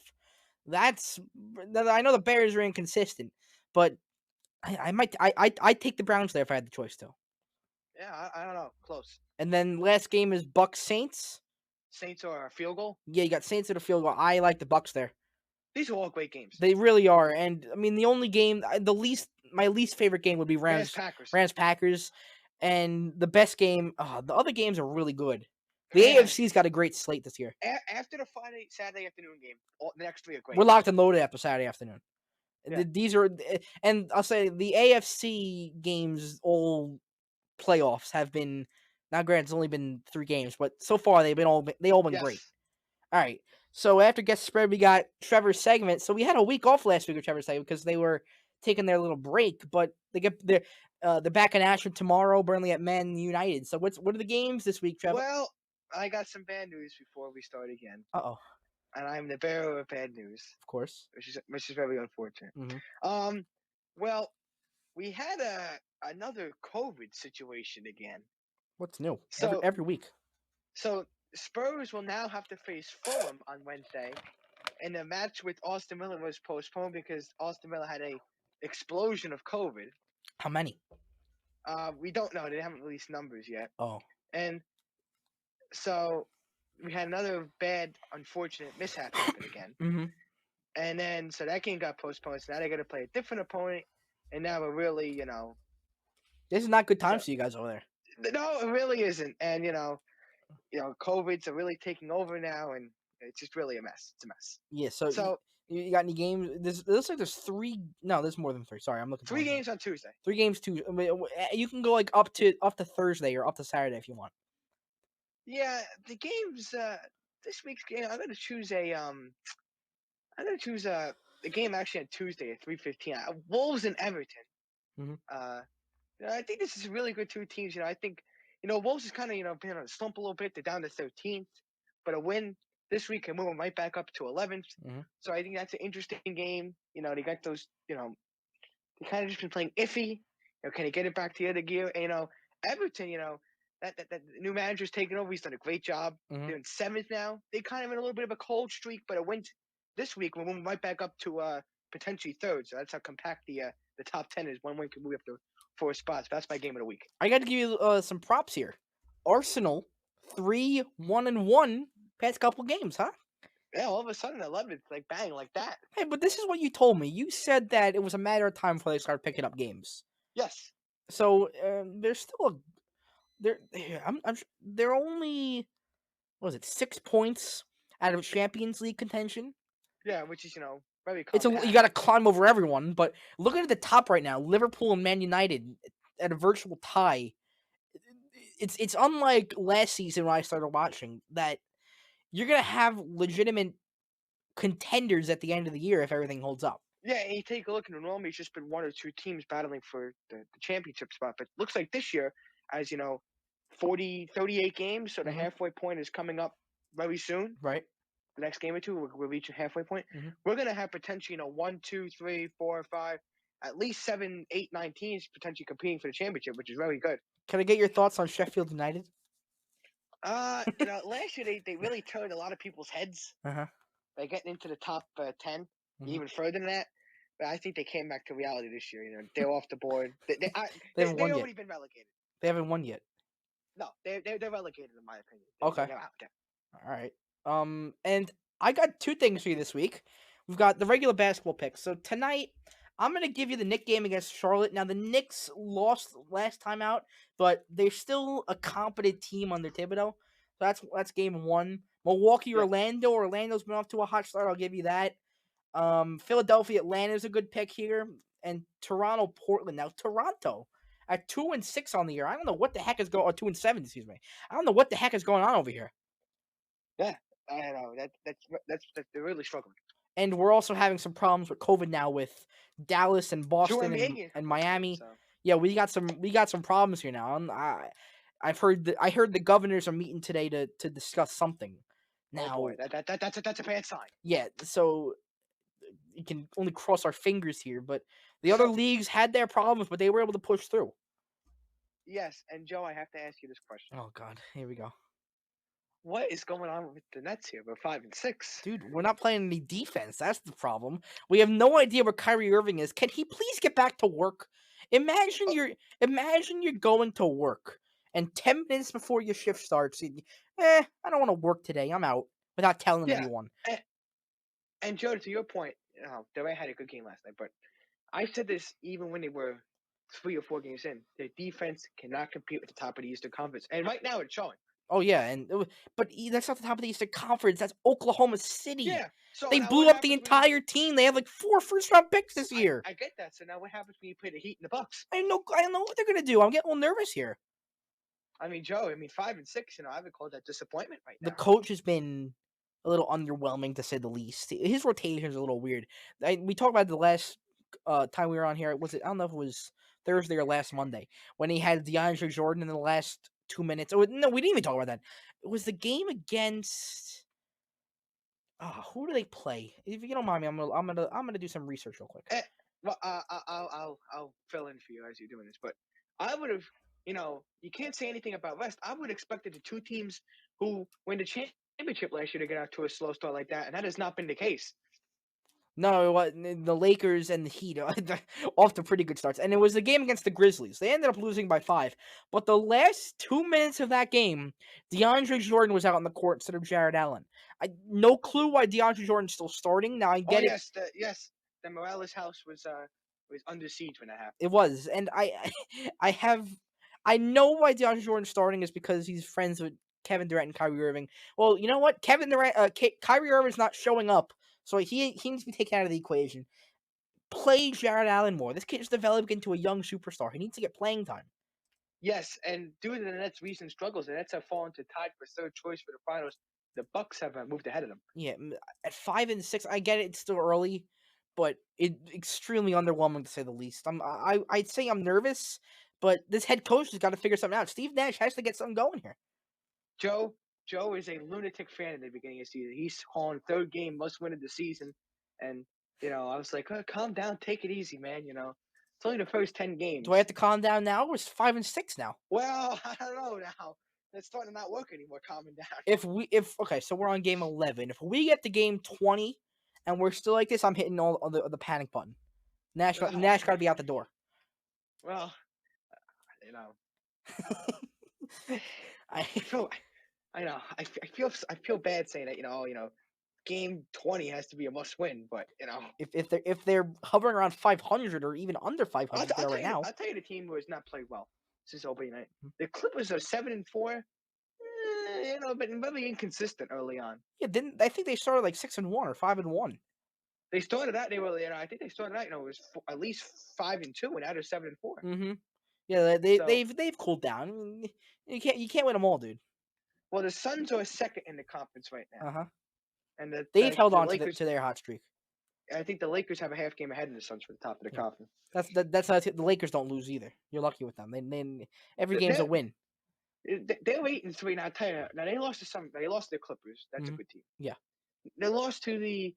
I know the Bears are inconsistent, but I take the Browns there if I had the choice to. Yeah, I don't know. Close. And then last game is Bucks Saints. Saints are a field goal? Yeah, you got Saints at a field goal. I like the Bucks there. These are all great games. They really are. And I mean the only game my least favorite game would be Rams Packers. And the best game, the other games are really good. The AFC's got a great slate this year. After the Saturday afternoon game, the next 3 are great. We're locked and loaded after Saturday afternoon. Yeah. These are, and I'll say the AFC games, all playoffs have been. Now, granted, it's only been 3 games, but so far they all been great. All right. So after guest spread, we got Trevor's segment. So we had a week off last week with Trevor's segment because they were taking their little break, but they're back in action tomorrow. Burnley at Man United. So what are the games this week, Trevor? Well, I got some bad news before we start again. Uh-oh. And I'm the bearer of bad news. Of course. Which is very unfortunate. Mm-hmm. Well, we had another COVID situation again. What's new? So every week. So Spurs will now have to face Fulham on Wednesday, and the match with Aston Villa was postponed because Aston Villa had a explosion of COVID. How many? We don't know. They haven't released numbers yet. Oh. And so we had another bad, unfortunate mishap happen again. Mm-hmm. And then, so that game got postponed. So now they got to play a different opponent. And now we're really, this is not good times for you guys over there. No, it really isn't. And, COVID's really taking over now. And it's just really a mess. It's a mess. Yeah. So you got any games? It looks like there's 3. No, there's more than 3. Sorry, I'm looking. 3 games on Tuesday. 3 games Tuesday. I mean, you can go like up to Thursday or up to Saturday if you want. Yeah, the games. This week's game, I'm gonna choose the game actually on Tuesday at 3:15. Wolves and Everton. Mm-hmm. I think this is a really good 2 teams. I think Wolves is kind of been on a slump a little bit. They're down to 13th, but a win this week can move them right back up to 11th. Mm-hmm. So I think that's an interesting game. They got those. They kind of just been playing iffy. Can they get it back to the other gear? And, Everton. That new manager's taken over. He's done a great job. Mm-hmm. They're in 7th now. They kind of in a little bit of a cold streak, but a win this week will move right back up to potentially 3rd. So that's how compact the top 10 is. One win can move up to 4 spots. But that's my game of the week. I got to give you some props here. Arsenal 3-1-1 past couple games, huh? Yeah, all of a sudden 11th, like bang, like that. Hey, but this is what you told me. You said that it was a matter of time before they started picking up games. Yes. So there's still they're only, what was it, 6 points out of Champions League contention? Yeah, which is, very compact. You got to climb over everyone, but looking at the top right now, Liverpool and Man United at a virtual tie. It's unlike last season when I started watching that you're going to have legitimate contenders at the end of the year if everything holds up. Yeah, and you take a look, and normally it's just been 1 or 2 teams battling for the championship spot, but it looks like this year, as 38 games, so the halfway point is coming up very soon. Right. The next game or 2, we'll reach a halfway point. Mm-hmm. We're going to have potentially, 1, 2, 3, 4, 5, at least 7, 8, 9 teams potentially competing for the championship, which is very good. Can I get your thoughts on Sheffield United? Last year they really turned a lot of people's heads by getting into the top 10, even further than that. But I think they came back to reality this year. They're off the board. They haven't won yet. Already been relegated. They haven't won yet. No, they're relegated in my opinion. Okay. They're out there. All right. And I got two things for you this week. We've got the regular basketball picks. So tonight, I'm gonna give you the Knicks game against Charlotte. Now the Knicks lost last time out, but they're still a competent team under Thibodeau. So that's game one. Milwaukee, Orlando. Orlando's been off to a hot start. I'll give you that. Philadelphia, Atlanta is a good pick here, and Toronto, Portland. Now Toronto at 2-6 on the year. I don't know what the heck is going. Or 2-7, excuse me. I don't know what the heck is going on over here. Yeah, I know that's they're really struggling. And we're also having some problems with COVID now with Dallas and Boston and Miami. So. Yeah, we got some problems here now. I heard the governors are meeting today to discuss something. Now, oh boy, that's a bad sign. Yeah, so you can only cross our fingers here, but the other leagues had their problems, but they were able to push through. Yes, and Joe, I have to ask you this question. Oh God, here we go. What is going on with the Nets here? We're 5-6. Dude, we're not playing any defense. That's the problem. We have no idea where Kyrie Irving is. Can he please get back to work? Imagine you're going to work, and 10 minutes before your shift starts, I don't want to work today. I'm out without telling anyone. And Joe, to your point, the Red had a good game last night, but I said this even when they were 3 or 4 games in. Their defense cannot compete with the top of the Eastern Conference, and right now it's showing. Oh yeah, but that's not the top of the Eastern Conference. That's Oklahoma City. Yeah, so they blew up the entire team. They have like 4 first-round picks this year. I get that. So now what happens when you play the Heat and the Bucks? I don't know what they're gonna do. I'm getting a little nervous here. I mean, Joe. 5-6. I would call that disappointment right now. The coach has been a little underwhelming to say the least. His rotation is a little weird. We talked about it the last time we were on here. I don't know if it was Thursday or last Monday when he had DeAndre Jordan in the last 2 minutes. No, we didn't even talk about that. It was the game against. Who do they play? If you don't mind me, I'm gonna do some research real quick. Well, I'll fill in for you as you're doing this, but I would have. You can't say anything about West. I would have expected the two teams who win the championship last year to get out to a slow start like that, and that has not been the case. No, the Lakers and the Heat off to pretty good starts. And it was the game against the Grizzlies. They ended up losing by 5. But the last 2 minutes of that game, DeAndre Jordan was out on the court instead of Jared Allen. No clue why DeAndre Jordan's still starting. Now, I get it. Yes. The Morales house was under siege when that happened. It was. And I know why DeAndre Jordan's starting is because he's friends with Kevin Durant and Kyrie Irving. Well, you know what? Kyrie Irving's not showing up. So he needs to be taken out of the equation. Play Jared Allen more. This kid is developing into a young superstar. He needs to get playing time. Yes, and due to the Nets' recent struggles, the Nets have fallen to tied for third choice for the finals. The Bucks have moved ahead of them. Yeah, at 5-6, I get it. It's still early, but it's extremely underwhelming to say the least. I'd say I'm nervous, but this head coach has got to figure something out. Steve Nash has to get something going here. Joe is a lunatic fan in the beginning of the season. He's calling third game must win of the season, and I was like, calm down, take it easy, man. It's only the first 10 games. Do I have to calm down now? Or it's 5-6 now. Well, I don't know now. It's starting to not work anymore. Calming down. Okay, so we're on game 11. If we get to game 20 and we're still like this, I'm hitting all the panic button. Nash got to be out the door. Well, I feel bad saying that. Game 20 has to be a must win, but if they're hovering around 500 or even under 500 right now, I'll tell you the team who has not played well since opening night. The Clippers are 7-4. But really inconsistent early on. Yeah, I think they started like 6-1 or 5-1. They started out. They were, I think they started out. It was at least 5-2, and now they're 7-4. Mm-hmm. Yeah, they've cooled down. I mean, you can't win them all, dude. Well, the Suns are second in the conference right now. And they've held on to their hot streak. I think the Lakers have a half game ahead of the Suns for the top of the conference. That's how the Lakers don't lose either. You're lucky with them. Every game's a win. They're 8-3 now. I tell you now, they lost to They lost to the Clippers. That's a good team. Yeah. They lost to they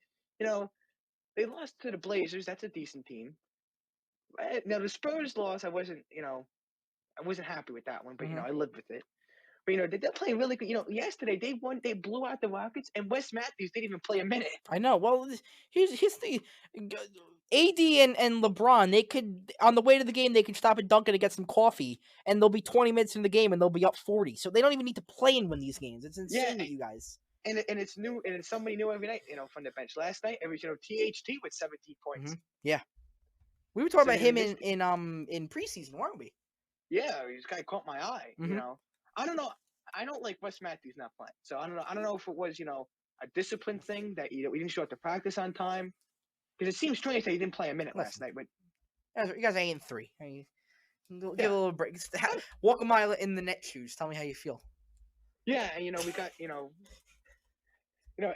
lost to the Blazers. That's a decent team. Now the Spurs loss, I wasn't happy with that one, but I lived with it. But they're playing really good. Yesterday they blew out the Rockets, and Wes Matthews didn't even play a minute. I know. Well, here's the AD and LeBron. They could, on the way to the game, they could stop at Dunkin' to get some coffee, and they'll be 20 minutes in the game, and they'll be up 40. So they don't even need to play and win these games. It's insane with you guys. And it's new, and it's somebody new every night. From the bench. Last night, it was THT with 17 points. Yeah, we were talking about him in preseason, weren't we? Yeah, this guy caught my eye. I don't know. I don't like Wes Matthews not playing. So I don't know if it was a discipline thing that we didn't show up to practice on time, because it seems strange that he didn't play a minute last night. But you guys are 8-3. Give a little break. Walk a mile in the net shoes. Tell me how you feel. Yeah, and we got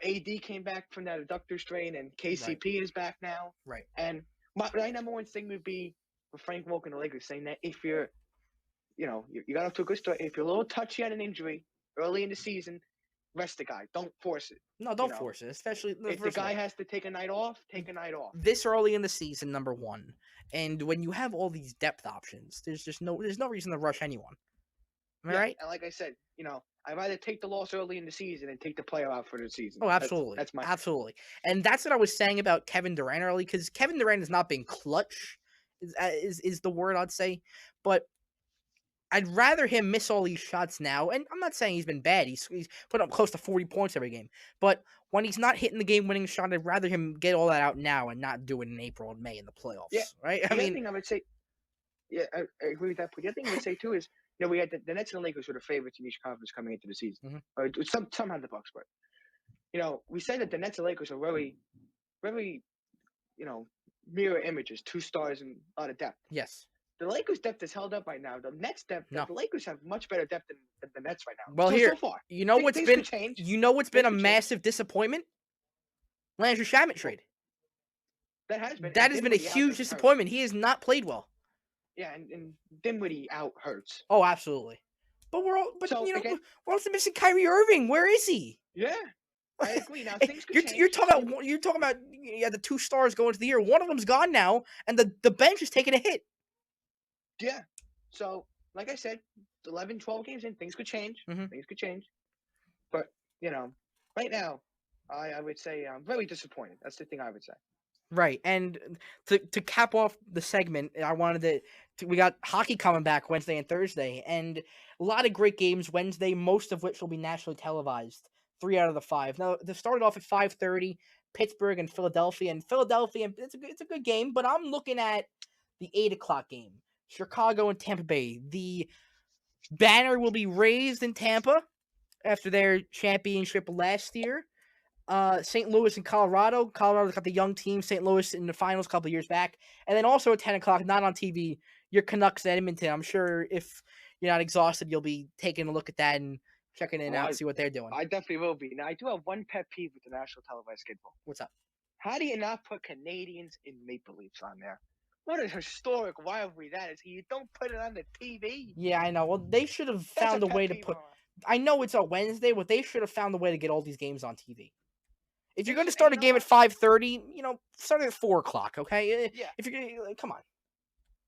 AD came back from that adductor strain, and KCP is back now. Right. And my number one thing would be for Frank Volk and the Lakers saying that if you're, you got off to a good start, if you're a little touchy on an injury early in the season, rest the guy. Don't force it. No, don't force it. Especially if the guy has to take a night off, take a night off. This early in the season, number one, and when you have all these depth options, there's no reason to rush anyone. Am I right? And like I said, I'd rather take the loss early in the season and take the player out for the season. Oh, absolutely. Absolutely. And that's what I was saying about Kevin Durant early, because Kevin Durant has not been clutch, is the word I'd say. But I'd rather him miss all these shots now. And I'm not saying he's been bad. He's put up close to 40 points every game. But when he's not hitting the game-winning shot, I'd rather him get all that out now and not do it in April and May in the playoffs. Yeah. Right? The other thing I would say, I agree with that. But the other thing I would say, too, is we had the Nets and the Lakers were the favorites in each conference coming into the season. Or somehow the Bucks were. We said that the Nets and Lakers are very, very, mirror images, two stars and a lot of depth. Yes. The Lakers' depth is held up right now. The Nets' depth, the Lakers have much better depth than the Nets right now. Well, so far, what's been a massive disappointment? Landry Shamet trade. That has been. That has been a huge disappointment. He has not played well. Yeah, and Dinwiddie out hurts. Oh, absolutely. But we're also missing Kyrie Irving. Where is he? Yeah, I agree. Now things could change. You're talking about the two stars going to the year. One of them's gone now, and the bench is taking a hit. Yeah. So, like I said, 11, 12 games in, things could change. Things could change. But right now, I would say I'm very disappointed. That's the thing I would say. Right, and to cap off the segment, I wanted we got hockey coming back Wednesday and Thursday, and a lot of great games Wednesday, most of which will be nationally televised. 3 out of the 5. Now, they started off at 5:30, Pittsburgh and Philadelphia. And Philadelphia, it's a good game, but I'm looking at the 8 o'clock game, Chicago and Tampa Bay. The banner will be raised in Tampa after their championship last year. St. Louis and Colorado. Colorado's got the young team. St. Louis in the finals a couple of years back. And then also at 10 o'clock, not on TV, your Canucks at Edmonton. I'm sure if you're not exhausted, you'll be taking a look at that and checking it out and see what they're doing. I definitely will be. Now, I do have one pet peeve with the national televised schedule. What's up? How do you not put Canadians in Maple Leafs on there? What a historic rivalry that is. You don't put it on the TV. Yeah, I know. Well, they should have found a way to put... I know it's a Wednesday, but they should have found a way to get all these games on TV. If you're going to start a game at 5:30, start it at 4 o'clock, okay? Yeah. If you're going to, come on.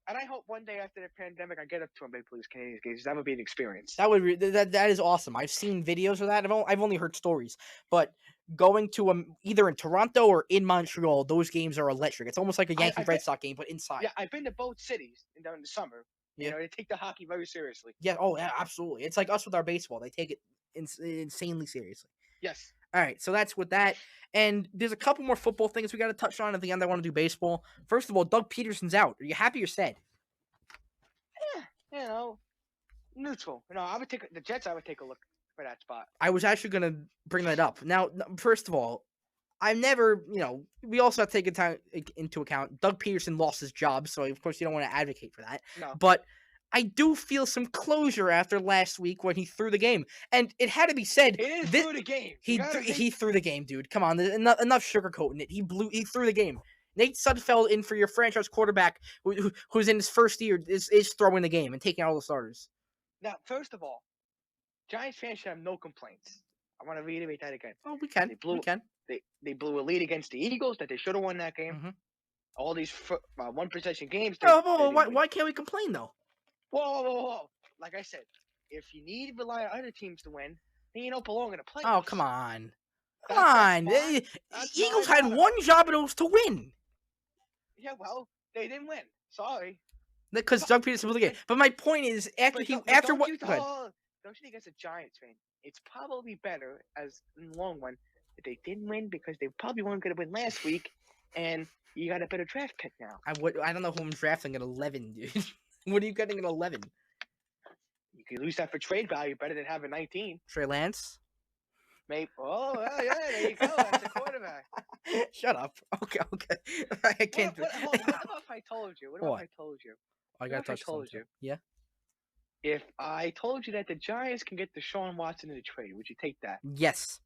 And I hope one day after the pandemic, I get up to a Maple Leafs Canadiens games. That would be an experience. That is awesome. I've seen videos of that. I've only heard stories, but going to either in Toronto or in Montreal, those games are electric. It's almost like a Yankee-Red Sox game, but inside. Yeah, I've been to both cities during the summer. Yeah. They take the hockey very seriously. Yeah. Oh, yeah, absolutely. It's like us with our baseball. They take it insanely seriously. Yes. All right, so that's with that. And there's a couple more football things we got to touch on at the end. I want to do baseball. First of all, Doug Peterson's out. Are you happy or sad? Yeah, neutral. I would take the Jets. I would take a look for that spot. I was actually going to bring that up. Now, first of all, I've never, we also have to take into account Doug Peterson lost his job, so of course you don't want to advocate for that. No. But I do feel some closure after last week when he threw the game. And it had to be said. He threw the game. He threw the game, dude. Come on. Enough sugarcoating it. He threw the game. Nate Sudfeld in for your franchise quarterback who's in his first year is throwing the game and taking out all the starters. Now, first of all, Giants fans should have no complaints. I want to reiterate that again. Oh, we can. They blew a lead against the Eagles that they should have won that game. Mm-hmm. All these one possession games. Why can't we complain though? Whoa. Like I said, if you need to rely on other teams to win, then you don't belong in the playoffs. Oh, come on. Come on. Eagles had motto. one job, and it was to win. Yeah, well, they didn't win. Sorry. Because Doug Peterson was the game. But my point is, don't you think as a Giants fan, it's probably better as in the long run that they didn't win because they probably weren't going to win last week, and you got a better draft pick now. I don't know who I'm drafting at 11, dude. What are you getting at 11? You can lose that for trade value better than having 19. Trey Lance? Maybe. Oh, yeah, there you go. That's a quarterback. Shut up. Okay. I can't. What about if I told you? What if I told you? I got touched. Yeah. If I told you that the Giants can get Deshaun Watson in the trade, would you take that? Yes.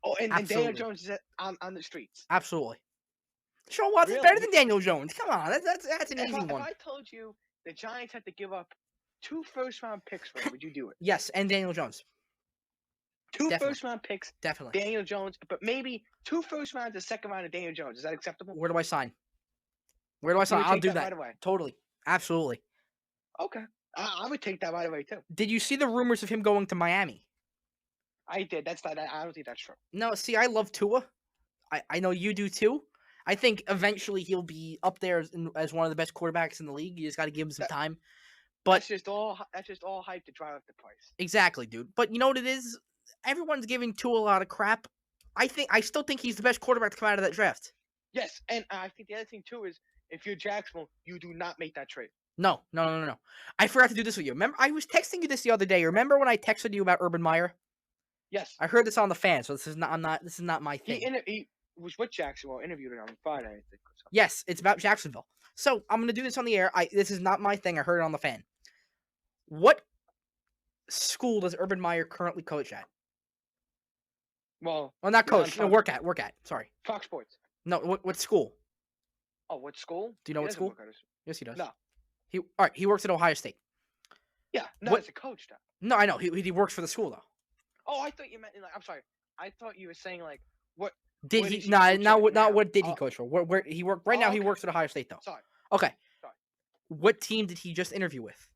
Oh, and Daniel Jones is on the streets. Absolutely. Deshaun Watson's better than Daniel Jones. Come on, that's an easy one. If I told you the Giants had to give up 2 first-round picks for him, would you do it? Yes, and Daniel Jones. 2 first-round picks. Definitely. Daniel Jones, but maybe 2 first rounds and second round of Daniel Jones. Is that acceptable? Where do I sign? I'll do that. Right away. Totally. Absolutely. Okay. I would take that right away, too. Did you see the rumors of him going to Miami? I did. I don't think that's true. No, see, I love Tua. I know you do, too. I think eventually he'll be up there as one of the best quarterbacks in the league. You just got to give him some time. But that's just all hype to drive up the price. Exactly, dude. But you know what it is? Everyone's giving Tua a lot of crap. I still think he's the best quarterback to come out of that draft. Yes, and I think the other thing too is if you're Jacksonville, you do not make that trade. No. I forgot to do this with you. Remember, I was texting you this the other day. Remember when I texted you about Urban Meyer? Yes. I heard this on the fan, so this is not my thing. He was with Jacksonville, interviewed him on Friday, I think. Yes, it's about Jacksonville. So I'm gonna do this on the air. This is not my thing. I heard it on the fan. What school does Urban Meyer currently coach at? Well, not coach. No, work at. Sorry. Fox Sports. No, what school? Oh, what school? Do you know what school? Yes, he does. No. He works at Ohio State. Yeah, as a coach though. No, I know. He works for the school though. Oh, I thought you meant I'm sorry. I thought you were saying like what did he? Not what did he coach for? Where he worked right now? Okay. He works at Ohio State though. Sorry. Okay. Sorry. What team did he just interview with?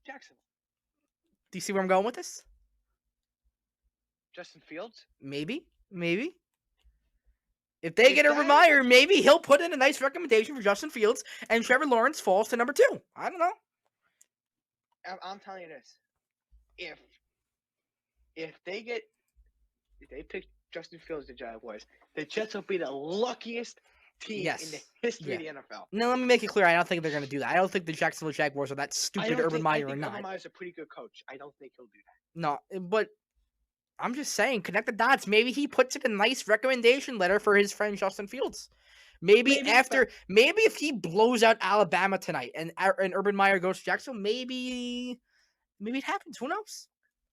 Jacksonville. Do you see where I'm going with this? Justin Fields? Maybe. If they get Urban Meyer, maybe he'll put in a nice recommendation for Justin Fields, and Trevor Lawrence falls to number 2. I don't know. I'm telling you this: if they pick Justin Fields, the Jaguars, the Jets will be the luckiest team in the history of the NFL. Now, let me make it clear. I don't think they're going to do that. I don't think the Jacksonville Jaguars are that stupid. Urban Meyer or not. Urban Meyer's a pretty good coach. I don't think he'll do that. No, but I'm just saying, connect the dots. Maybe he puts in a nice recommendation letter for his friend Justin Fields. Maybe if he blows out Alabama tonight and Urban Meyer goes to Jacksonville, maybe it happens. Who knows?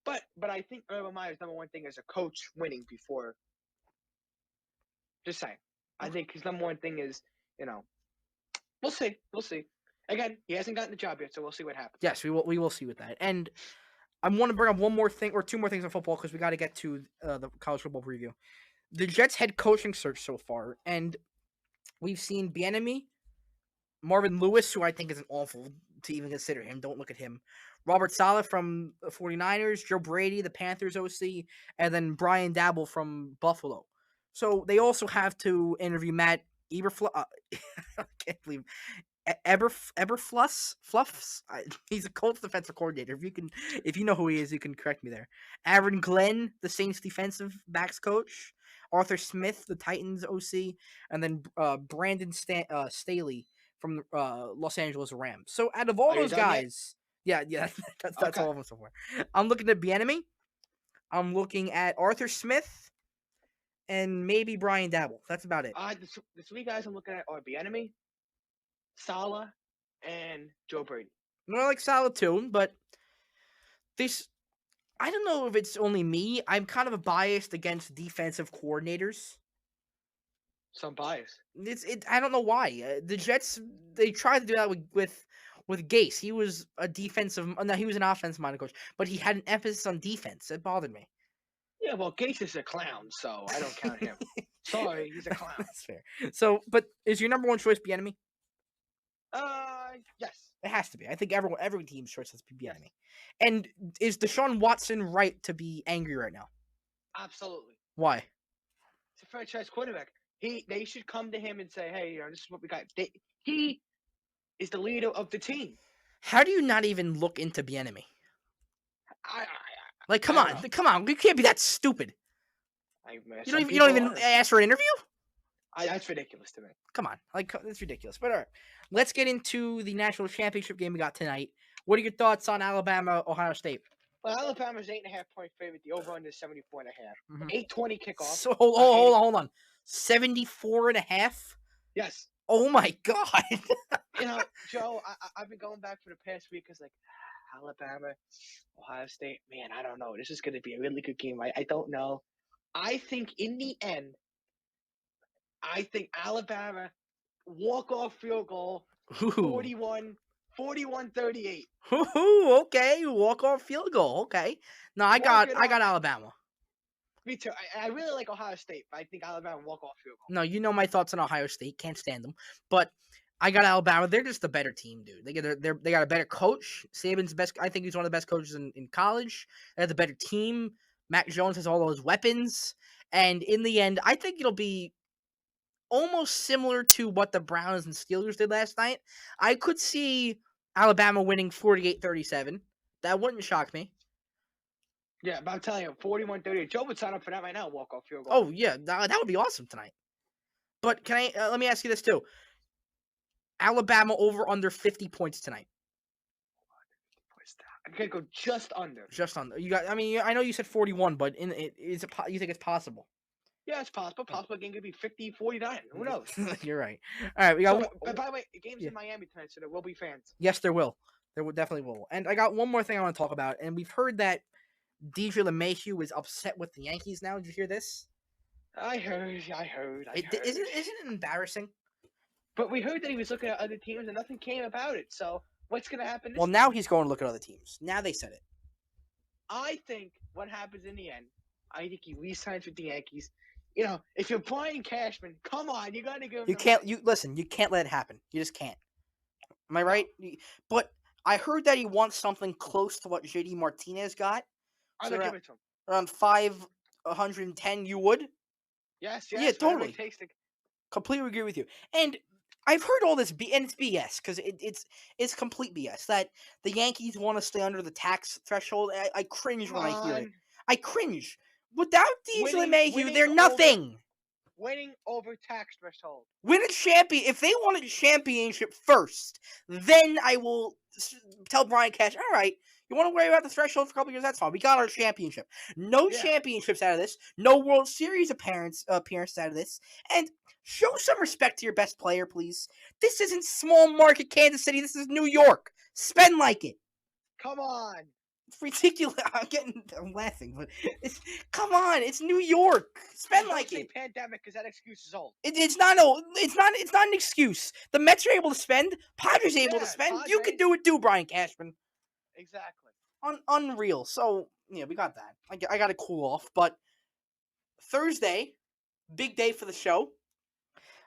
But I think Urban Meyer's number one thing as a coach winning before. Just saying. I think his number one thing is, we'll see. Again, he hasn't gotten the job yet, so we'll see what happens. Yes, we will see with that. And I want to bring up one more thing or 2 more things on football because we got to get to the college football preview. The Jets' head coaching search so far, and we've seen Bieniemy, Marvin Lewis, who I think is an awful to even consider him. Don't look at him. Robert Saleh from the 49ers, Joe Brady, the Panthers OC, and then Brian Daboll from Buffalo. So they also have to interview Matt Eberflus. I can't believe Eberflus. He's a Colts defensive coordinator. If you know who he is, you can correct me there. Aaron Glenn, the Saints defensive backs coach. Arthur Smith, the Titans OC, and then Brandon Staley from Los Angeles Rams. So out of all those guys, that's okay. All of them so far. I'm looking at Bieniemy. I'm looking at Arthur Smith, and maybe Brian Daboll. That's about it. The 3 guys I'm looking at are Bieniemy, Saleh, and Joe Brady. I like Saleh too, but I don't know if it's only me. I'm kind of biased against defensive coordinators. Some bias. I don't know why. The Jets, they tried to do that with Gase. He was he was an offensive-minded coach, but he had an emphasis on defense. It bothered me. Yeah, well, Gase is a clown, so I don't count him. Sorry, he's a clown. That's fair. So, but is your number one choice Bieniemy? Yes. It has to be. I think every team's choice has to be Bieniemy. And is Deshaun Watson right to be angry right now? Absolutely. Why? It's a franchise quarterback. They should come to him and say, "Hey, this is what we got." He is the leader of the team. How do you not even look into Bieniemy? Come on, you can't be that stupid. You don't even ask for an interview? That's ridiculous to me. Come on, that's ridiculous. But all right, let's get into the national championship game we got tonight. What are your thoughts on Alabama, Ohio State? Well, Alabama's 8.5-point favorite. The over/under is 74.5. 8:20 kickoff. So hold on, 74.5. Yes. Oh my God. Joe, I've been going back for the past week because Alabama, Ohio State. Man, I don't know. This is going to be a really good game. I don't know. I think in the end, Alabama walk-off field goal, 41-38. Okay, walk-off field goal. Okay. No, I got Alabama. Me too. I really like Ohio State, but I think Alabama walk-off field goal. No, you know my thoughts on Ohio State. Can't stand them. But I got Alabama. They're just a better team, dude. They got a better coach. Saban's best. I think he's one of the best coaches in college. They have the better team. Mac Jones has all those weapons. And in the end, I think it'll be almost similar to what the Browns and Steelers did last night. I could see Alabama winning 48-37. That wouldn't shock me. Yeah, but I'm telling you, 41-38. Joe would sign up for that right now, walk-off field goal. Oh, yeah. That would be awesome tonight. But can I let me ask you this, too. Alabama over under 50 points tonight. I'm going to go just under. Just under. I know you said 41, but you think it's possible? Yeah, it's possible. Possible game could be 50-49. Who knows? You're right. All right, we got. But by the way, the game's in Miami tonight, so there will be fans. Yes, there will. There definitely will. And I got one more thing I want to talk about. And we've heard that DJ LeMahieu is upset with the Yankees now. Did you hear this? I heard. Isn't it embarrassing? But we heard that he was looking at other teams and nothing came about it. So what's going to happen? Well, now he's going to look at other teams. Now they said it. I think what happens in the end, I think he re-signs with the Yankees. If you're Brian Cashman, come on, you got to give him. You can't. Listen. You can't let it happen. You just can't. Am I right? But I heard that he wants something close to what JD Martinez got. I'm gonna give it to him. Around 510, you would? Yes. Yeah, totally. Completely agree with you. And I've heard all this, and it's BS because it's complete BS that the Yankees want to stay under the tax threshold. I cringe when I hear it. I cringe. Without DJ LeMahieu, they're nothing. Winning over tax threshold. Win a champion. If they want a championship first, then I will tell Brian Cash, all right, you want to worry about the threshold for a couple years? That's fine. We got our championship. No championships out of this. No World Series appearances out of this. And show some respect to your best player, please. This isn't small market Kansas City. This is New York. Spend like it. Come on. It's ridiculous. I'm laughing, but come on. It's New York. Spend like it. Pandemic, because that excuse is old. It's not an excuse. The Mets are able to spend. Padres are able to spend. You can do it too, Brian Cashman. Exactly. Unreal. So yeah, we got that. I got to cool off, but Thursday, big day for the show.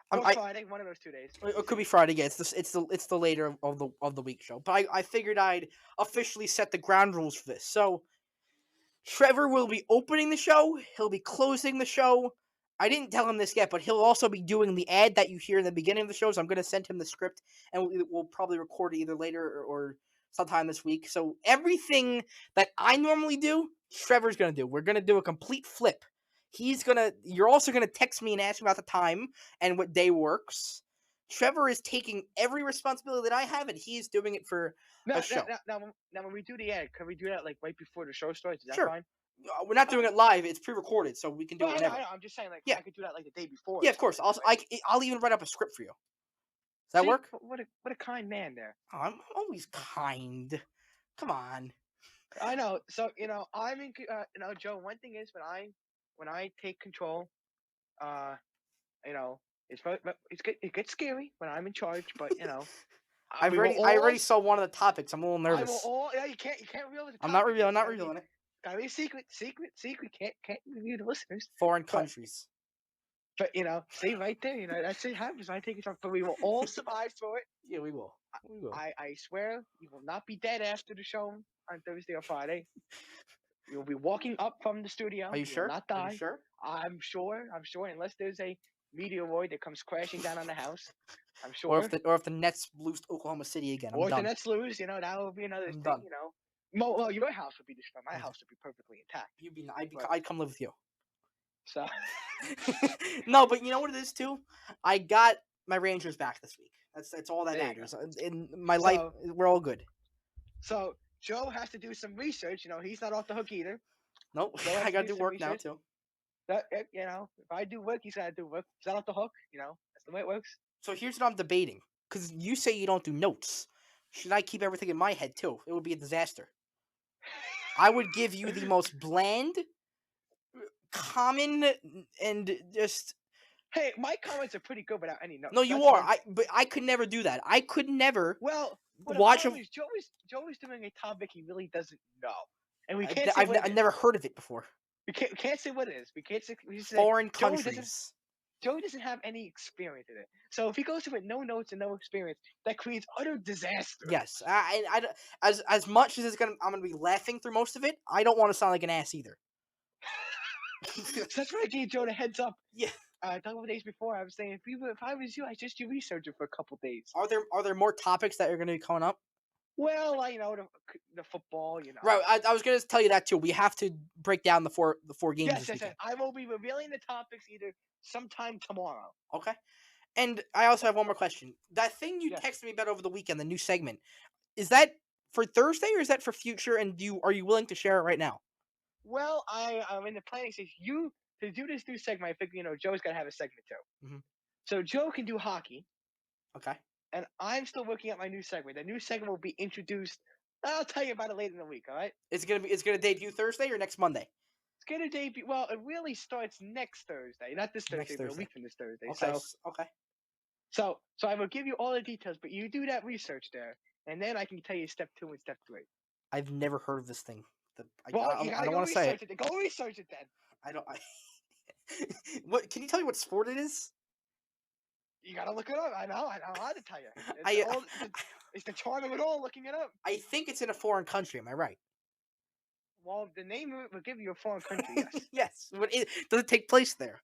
Friday, one of those 2 days. It could be Friday. Yeah, it's the later of the week show. But I figured I'd officially set the ground rules for this. So Trevor will be opening the show. He'll be closing the show. I didn't tell him this yet, but he'll also be doing the ad that you hear in the beginning of the show. So I'm going to send him the script, and we'll probably record it either later or sometime this week. So everything that I normally do, Trevor's going to do. We're going to do a complete flip. You're also going to text me and ask me about the time and what day works. Trevor is taking every responsibility that I have, and he's doing it for a show. Now, when we do the ad, can we do that right before the show starts? Is that fine? We're not doing it live. It's pre-recorded, so we can do it whenever. I'm just saying, I could do that the day before. Yeah, of course. I'll even write up a script for you. Does that work? What a kind man there. Oh, I'm always kind. Come on. I know. So I'm in. Joe. One thing is when I take control, it gets scary when I'm in charge. But I already saw one of the topics. I'm a little nervous. You can't reveal it. I'm not revealing it. Gotta be secret. Can't reveal the listeners. Foreign countries. But see right there, that's what happens when I take control. But we will all survive through it. Yeah, we will. I swear you will not be dead after the show on Thursday or Friday. You'll be walking up from the studio. Are you sure? Will not die. Are you sure? I'm sure. Unless there's a meteoroid that comes crashing down on the house. I'm sure. Or if the Nets lose to Oklahoma City again, I'm or done. if the Nets lose, that would be another I'm thing. done. Well, your house would be destroyed. My house would be perfectly intact. I'd come live with you. So. No, but you know what it is too? I got my Rangers back this week. That's all that matters. In my life, we're all good. So Joe has to do some research. He's not off the hook either. Nope, I got to do work now too. If I do work, he's got to do work. He's not off the hook. That's the way it works. So here's what I'm debating. Because you say you don't do notes. Should I keep everything in my head too? It would be a disaster. I would give you the most bland, common, and just... Hey, my comments are pretty good without any notes. No, you are. But I could never do that. I could never watch a... Joey's doing a topic he really doesn't know. And we can't say I've never heard of it before. We can't say what it is. We can't say... Foreign countries. Joey doesn't have any experience in it. So if he goes to it no notes and no experience, that creates utter disaster. Yes. As much as I'm going to be laughing through most of it, I don't want to sound like an ass either. So that's why I gave Joe the heads up. Yeah. A couple of days before, I was saying, if I was you, I'd just do research for a couple of days. Are there more topics that are going to be coming up? Well, the football, Right, I was going to tell you that too. We have to break down the four games. Yes. I will be revealing the topics either sometime tomorrow. Okay. And I also have one more question. That thing you texted me about over the weekend, the new segment, is that for Thursday or is that for future? And are you willing to share it right now? Well, I'm in the planning stage. To do this new segment, I figure, Joe's got to have a segment too. Mm-hmm. So Joe can do hockey. Okay. And I'm still working out my new segment. The new segment will be introduced. I'll tell you about it later in the week. All right. It's gonna debut Thursday or next Monday. It's gonna debut. Well, it really starts next Thursday, not this Thursday, but a week from this Thursday. Okay. So I will give you all the details, but you do that research there, and then I can tell you step 2 and step 3. I've never heard of this thing. I don't want to say it. Go research it then. I don't. What? Can you tell me what sport it is? You gotta look it up. I know how to tell you. It's the charm of it all, looking it up. I think it's in a foreign country. Am I right? Well, the name of it will give you a foreign country, yes. Yes. But does it take place there?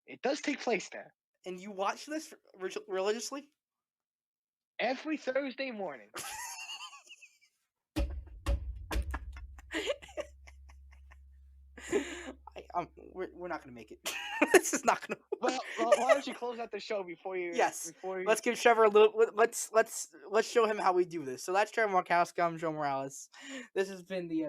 It does take place there. And you watch this religiously? Every Thursday morning. We're not gonna make it. This is not gonna. Well, why don't you close out the show before you? Yes. Let's give Trevor a little. Let's show him how we do this. So that's Trevor Markowski. I'm Joe Morales. This has been the